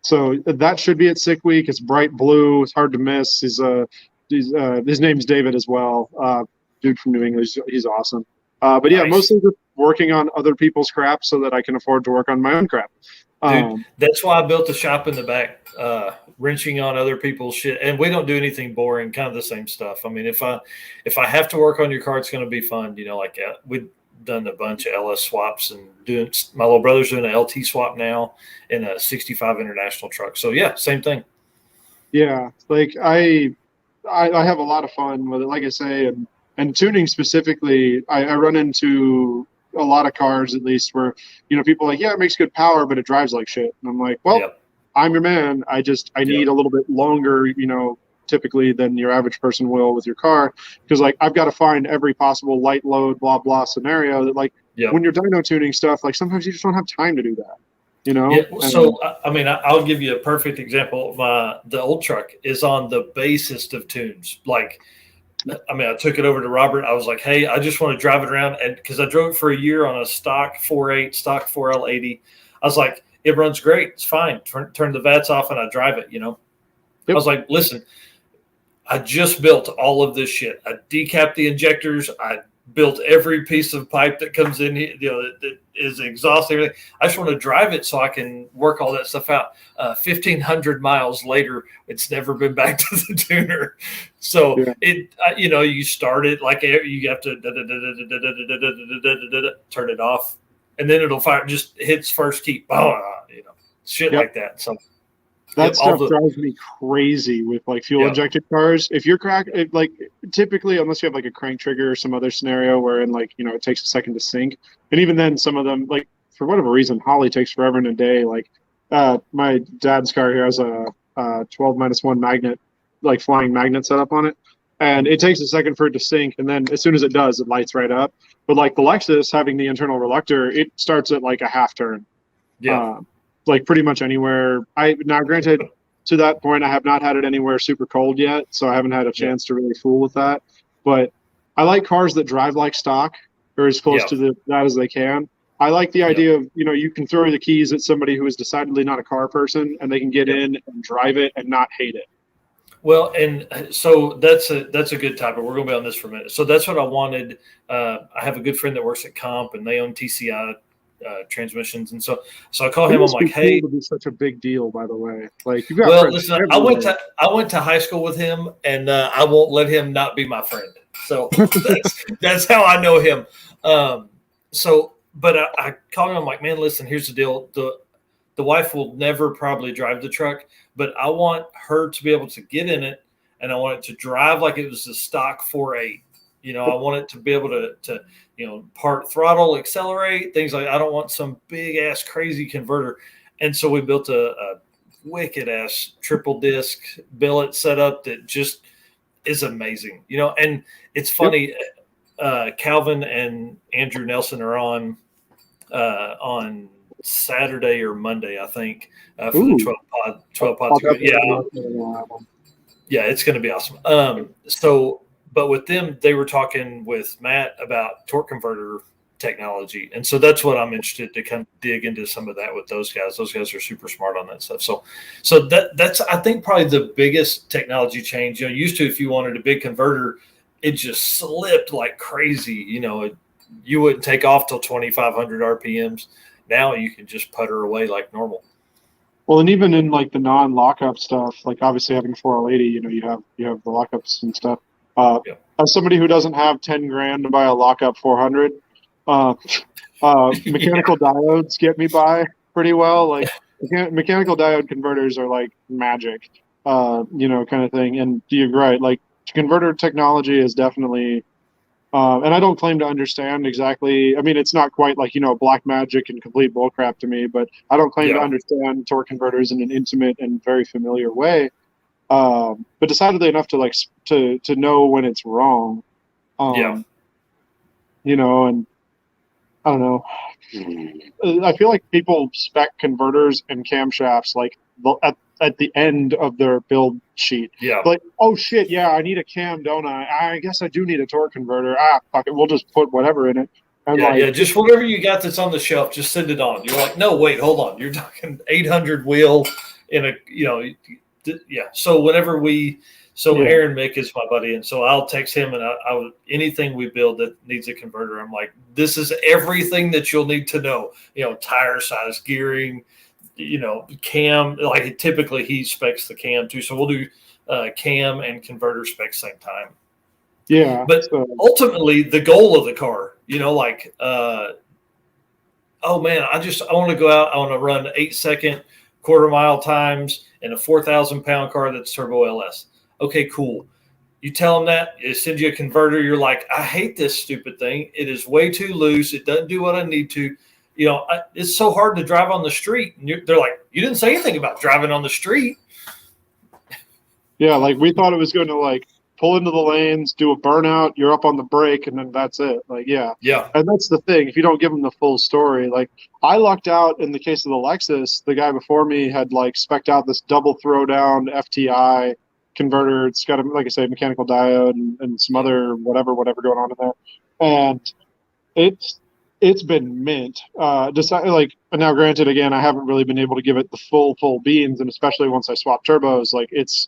So that should be at Sick Week. It's bright blue. It's hard to miss. His name's David as well. Dude from New England. He's awesome. But yeah, mostly just working on other people's crap so that I can afford to work on my own crap. Dude, that's why I built the shop in the back, wrenching on other people's shit. And we don't do anything boring, kind of the same stuff. If I have to work on your car, it's going to be fun. We've done a bunch of LS swaps, and my little brother's doing an LT swap now in a 65 International truck. So yeah, same thing. Yeah. I have a lot of fun with it. Like I say, and tuning specifically, I run into a lot of cars, at least, where people are like, yeah, it makes good power, but it drives like shit. And I'm like, well, I'm your man. I need a little bit longer, typically than your average person will with your car, because I've got to find every possible light load, blah blah scenario that when you're dyno tuning stuff, sometimes you just don't have time to do that. So I'll give you a perfect example. The old truck is on the basest of tunes. I took it over to Robert. I was like, hey, I just want to drive it around. And because I drove it for a year on a stock 4.8, stock 4L80. I was like, it runs great. It's fine. Turn the VATs off and I drive it, Yep. I was like, listen, I just built all of this shit. I decapped the injectors. I built every piece of pipe that comes in here, that is exhaust, everything. I just want to drive it so I can work all that stuff out. 1,500 miles later, it's never been back to the tuner. So you start it you have to turn it off, and then it'll fire. Just hits first key, shit like that. So that stuff drives me crazy with fuel injected cars. If you're typically, unless you have a crank trigger or some other scenario wherein it takes a second to sync, and even then some of them for whatever reason Holly takes forever and a day. My dad's car here has a 12-1 magnet, flying magnet set up on it, and it takes a second for it to sync, and then as soon as it does, it lights right up. But the Lexus, having the internal reluctor, it starts at a half turn. Yeah. Pretty much anywhere. Now granted, to that point, I have not had it anywhere super cold yet, so I haven't had a chance to really fool with that. But I like cars that drive like stock or as close to that as they can. I like the idea of, you can throw the keys at somebody who is decidedly not a car person and they can get in and drive it and not hate it. Well, and so that's a good topic. We're going to be on this for a minute. So that's what I wanted. I have a good friend that works at Comp, and they own TCI transmissions, and so I call him. I'm like, hey, would be such a big deal, by the way. Like, you got listen, I went to high school with him, and I won't let him not be my friend. So that's how I know him. But I called him. I'm like, man, listen, here's the deal. The wife will never probably drive the truck, but I want her to be able to get in it, and I want it to drive like it was a stock 4.8. I want it to be able to part throttle, accelerate, things like that. I don't want some big ass crazy converter. And so we built a wicked ass triple disc billet setup that just is amazing. And it's funny. Calvin and Andrew Nelson are on Saturday or Monday, I think, for the 12 pods. Yeah, it's going to be awesome. But with them, they were talking with Matt about torque converter technology, and so that's what I'm interested to kind of dig into some of that with those guys. Those guys are super smart on that stuff. So that's I think probably the biggest technology change. Used to, if you wanted a big converter, it just slipped like crazy. You wouldn't take off till 2,500 RPMs. Now you can just putter away like normal. Well, and even in like the non-lockup stuff, like obviously having 4L80, you have the lockups and stuff. As somebody who doesn't have 10 grand to buy a lockup 400, mechanical diodes get me by pretty well. Like mechanical diode converters are like magic, kind of thing. And you're right, like converter technology is definitely. And I don't claim to understand exactly. I mean, it's not quite like, black magic and complete bullcrap to me, but I don't claim to understand torque converters in an intimate and very familiar way. But decidedly enough to to know when it's wrong. And I don't know. I feel like people spec converters and camshafts like at the end of their build sheet. Yeah. Like, oh shit, yeah, I need a cam, don't I? I guess I do need a torque converter. Fuck it, we'll just put whatever in it. And just whatever you got that's on the shelf, just send it on. You're like, no, wait, hold on. You're talking 800 wheel in a, So whenever Aaron Mick is my buddy, and so I'll text him, and I anything we build that needs a converter, I'm like, this is everything that you'll need to know. Tire size, gearing, cam. Like typically he specs the cam too, so we'll do cam and converter specs same time. Yeah, but ultimately the goal of the car, oh man, I want to go out. I want to run 8-second quarter-mile times in a 4,000 pound car that's turbo LS. Okay, cool. You tell them that, it sends you a converter. You're like, I hate this stupid thing. It is way too loose. It doesn't do what I need to. It's so hard to drive on the street. And they're like, you didn't say anything about driving on the street. Yeah, like we thought it was going to like pull into the lanes, do a burnout, you're up on the brake, and then that's it. Like, yeah. And that's the thing. If you don't give them the full story, like I lucked out in the case of the Lexus. The guy before me had like spec'd out this double throwdown FTI converter. It's got, like I say, mechanical diode and some other whatever going on in there. And it's been mint. Now, granted, again, I haven't really been able to give it the full beans, and especially once I swap turbos, like it's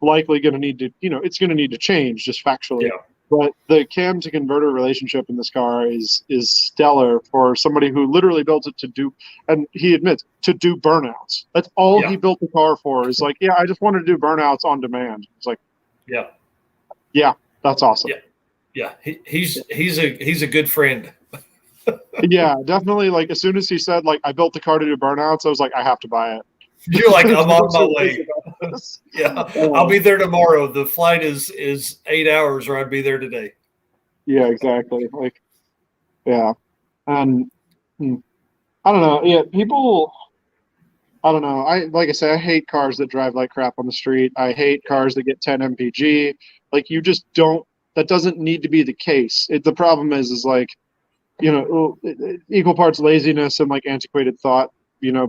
likely going to need to, it's going to need to change just factually. Yeah. But the cam to converter relationship in this car is stellar for somebody who literally built it to do, and he admits, to do burnouts. That's all he built the car for. Is like, I just wanted to do burnouts on demand. It's like, yeah, that's awesome. Yeah, he's a good friend. Yeah, definitely. Like as soon as he said, like, I built the car to do burnouts, I was like, I have to buy it. You're like, I'm on my way. Yeah, I'll be there tomorrow. The flight is 8 hours, or I'd be there today. Yeah, exactly. Like, yeah, and I don't know. Yeah, people. I don't know. Like I say, I hate cars that drive like crap on the street. I hate cars that get 10 mpg. Like, you just don't. That doesn't need to be the case. The problem is like, equal parts laziness and like antiquated thought,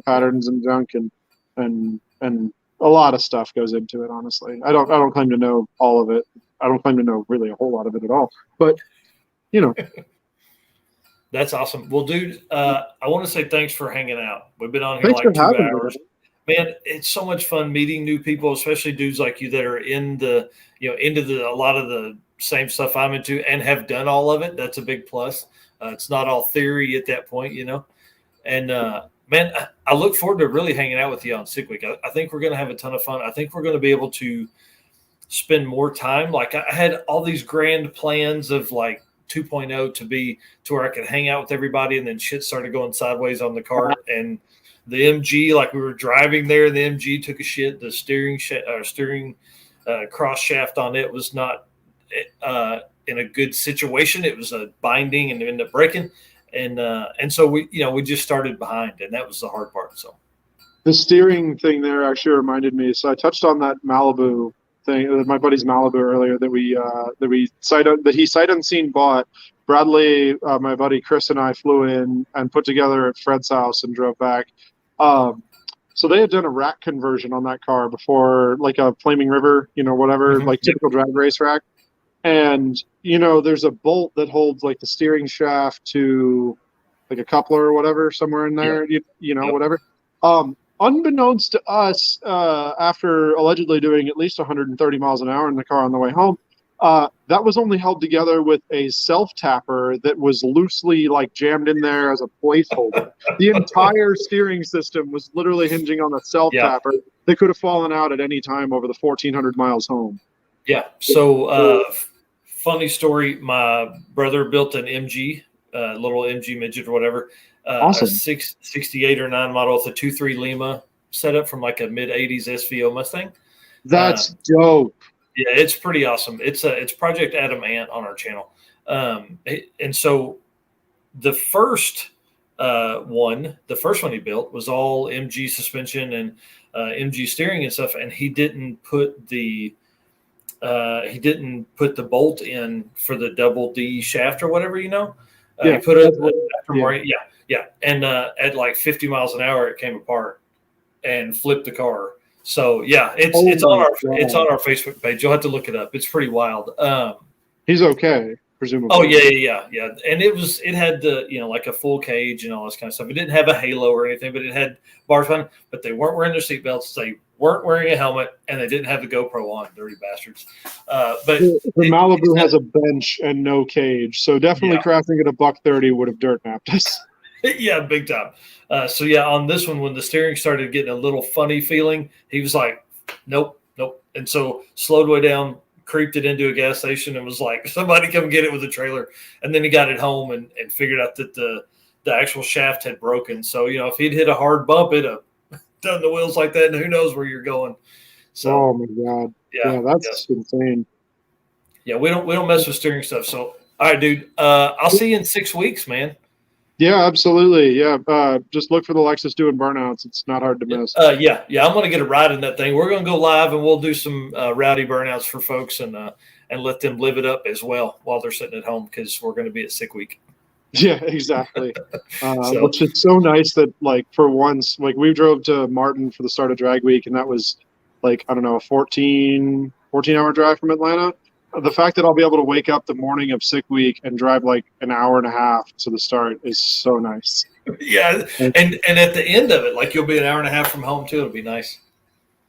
patterns and junk, and a lot of stuff goes into it. Honestly, I don't claim to know all of it. I don't claim to know really a whole lot of it at all. But you know, That's awesome. Well, dude, I want to say thanks for hanging out. We've been on here thanks like for 2 having hours. me. Man, it's so much fun meeting new people, especially dudes like you that are into a lot of the same stuff I'm into and have done all of it. That's a big plus. It's not all theory at that point, And man, I look forward to really hanging out with you on Sick Week. I think we're going to have a ton of fun. I think we're going to be able to spend more time. Like I had all these grand plans of like 2.0 to be to where I could hang out with everybody, and then shit started going sideways on the cart and the MG, like we were driving there, the MG took a shit. The steering cross shaft on it was not in a good situation. It was a binding and it ended up breaking. And so we just started behind, and that was the hard part. So the steering thing there actually reminded me. So I touched on that Malibu thing, my buddy's Malibu earlier that he sight unseen bought. Bradley, my buddy Chris, and I flew in and put together at Fred's house and drove back. So they had done a rack conversion on that car before, like a Flaming River, whatever, like typical drag race rack. And, there's a bolt that holds like the steering shaft to like a coupler or whatever somewhere in there, whatever. Unbeknownst to us, after allegedly doing at least 130 miles an hour in the car on the way home, that was only held together with a self-tapper that was loosely like jammed in there as a placeholder. The entire steering system was literally hinging on a self-tapper that could have fallen out at any time over the 1,400 miles home. Yeah. So funny story, my brother built an MG, little MG midget or whatever. Awesome. A 68 or 9 model with a 2.3 Lima setup from like a mid-'80s SVO Mustang. That's dope. Yeah, it's pretty awesome. It's Project Adam Ant on our channel. And so the first one he built was all MG suspension and MG steering and stuff, and he didn't put the bolt in for the double D shaft or whatever, He put it aftermarket. Yeah. And at like 50 miles an hour, it came apart and flipped the car. So yeah, it's on our Facebook page. You'll have to look it up. It's pretty wild. He's okay, presumably. Oh yeah. And it had the like a full cage and all this kind of stuff. It didn't have a halo or anything, but it had bars on. But they weren't wearing their seatbelts. They weren't wearing a helmet, and they didn't have the GoPro on. Dirty bastards. But the Malibu has a bench and no cage, so definitely crashing at $130 would have dirt napped us. Yeah, big time. So yeah, on this one, when the steering started getting a little funny feeling, he was like, nope. And so slowed way down, creeped it into a gas station, and was like, somebody come get it with a trailer. And then he got it home and figured out that the actual shaft had broken. So, if he'd hit a hard bump, it'd have done the wheels like that, and who knows where you're going. So, oh my God. Yeah, that's insane. Yeah, we don't mess with steering stuff. So, all right, dude, I'll see you in 6 weeks, man. Yeah, absolutely. Yeah, just look for the Lexus doing burnouts. It's not hard to miss. Yeah. I'm going to get a ride in that thing. We're going to go live, and we'll do some rowdy burnouts for folks and let them live it up as well while they're sitting at home, because we're going to be at Sick Week. Yeah, exactly. Which is so nice that, like, for once, like, we drove to Martin for the start of Drag Week, and that was, like, I don't know, a 14-hour drive from Atlanta. The fact that I'll be able to wake up the morning of Sick Week and drive like an hour and a half to the start is so nice. Yeah, and at the end of it, like, you'll be an hour and a half from home too. It'll be nice.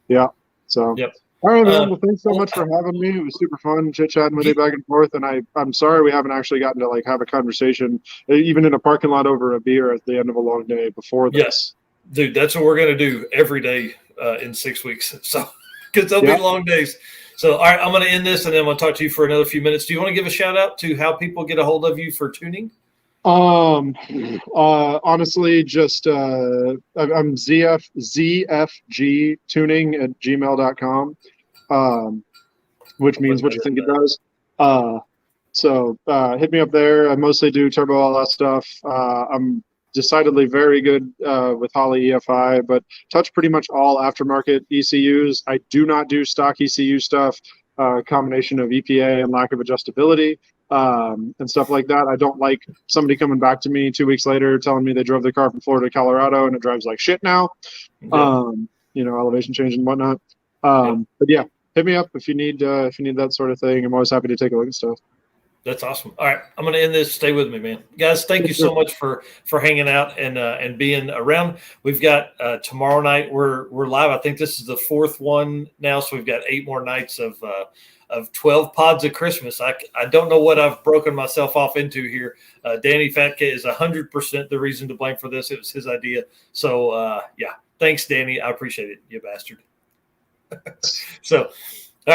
Yeah. So. Yep. All right, man. Well, thanks so much for having me. It was super fun chit-chatting with you back and forth. And I'm sorry we haven't actually gotten to like have a conversation, even in a parking lot over a beer at the end of a long day before this. Yes, dude, that's what we're gonna do every day in 6 weeks. So, because they'll be long days. So, all right, I'm going to end this, and then I'm going to talk to you for another few minutes. Do you want to give a shout out to how people get a hold of you for tuning? Honestly, just I'm ZFG tuning at gmail.com, which means what you think it does. So hit me up there. I mostly do turbo LS stuff. I'm decidedly very good with Holley EFI, but touch pretty much all aftermarket ECUs. I do not do stock ECU stuff, combination of EPA and lack of adjustability and stuff like that. I don't like somebody coming back to me 2 weeks later telling me they drove the car from Florida to Colorado and it drives like shit now. elevation change and whatnot. But yeah, hit me up if you need that sort of thing. I'm always happy to take a look at stuff. That's awesome. All right, I'm going to end this. Stay with me, man. Guys, thank you so much for hanging out and being around. We've got tomorrow night. We're live. I think this is the fourth one now, so we've got 8 more nights of 12 pods of Christmas. I don't know what I've broken myself off into here. Danny Fatke is 100% the reason to blame for this. It was his idea. So yeah, thanks, Danny. I appreciate it, you bastard. So.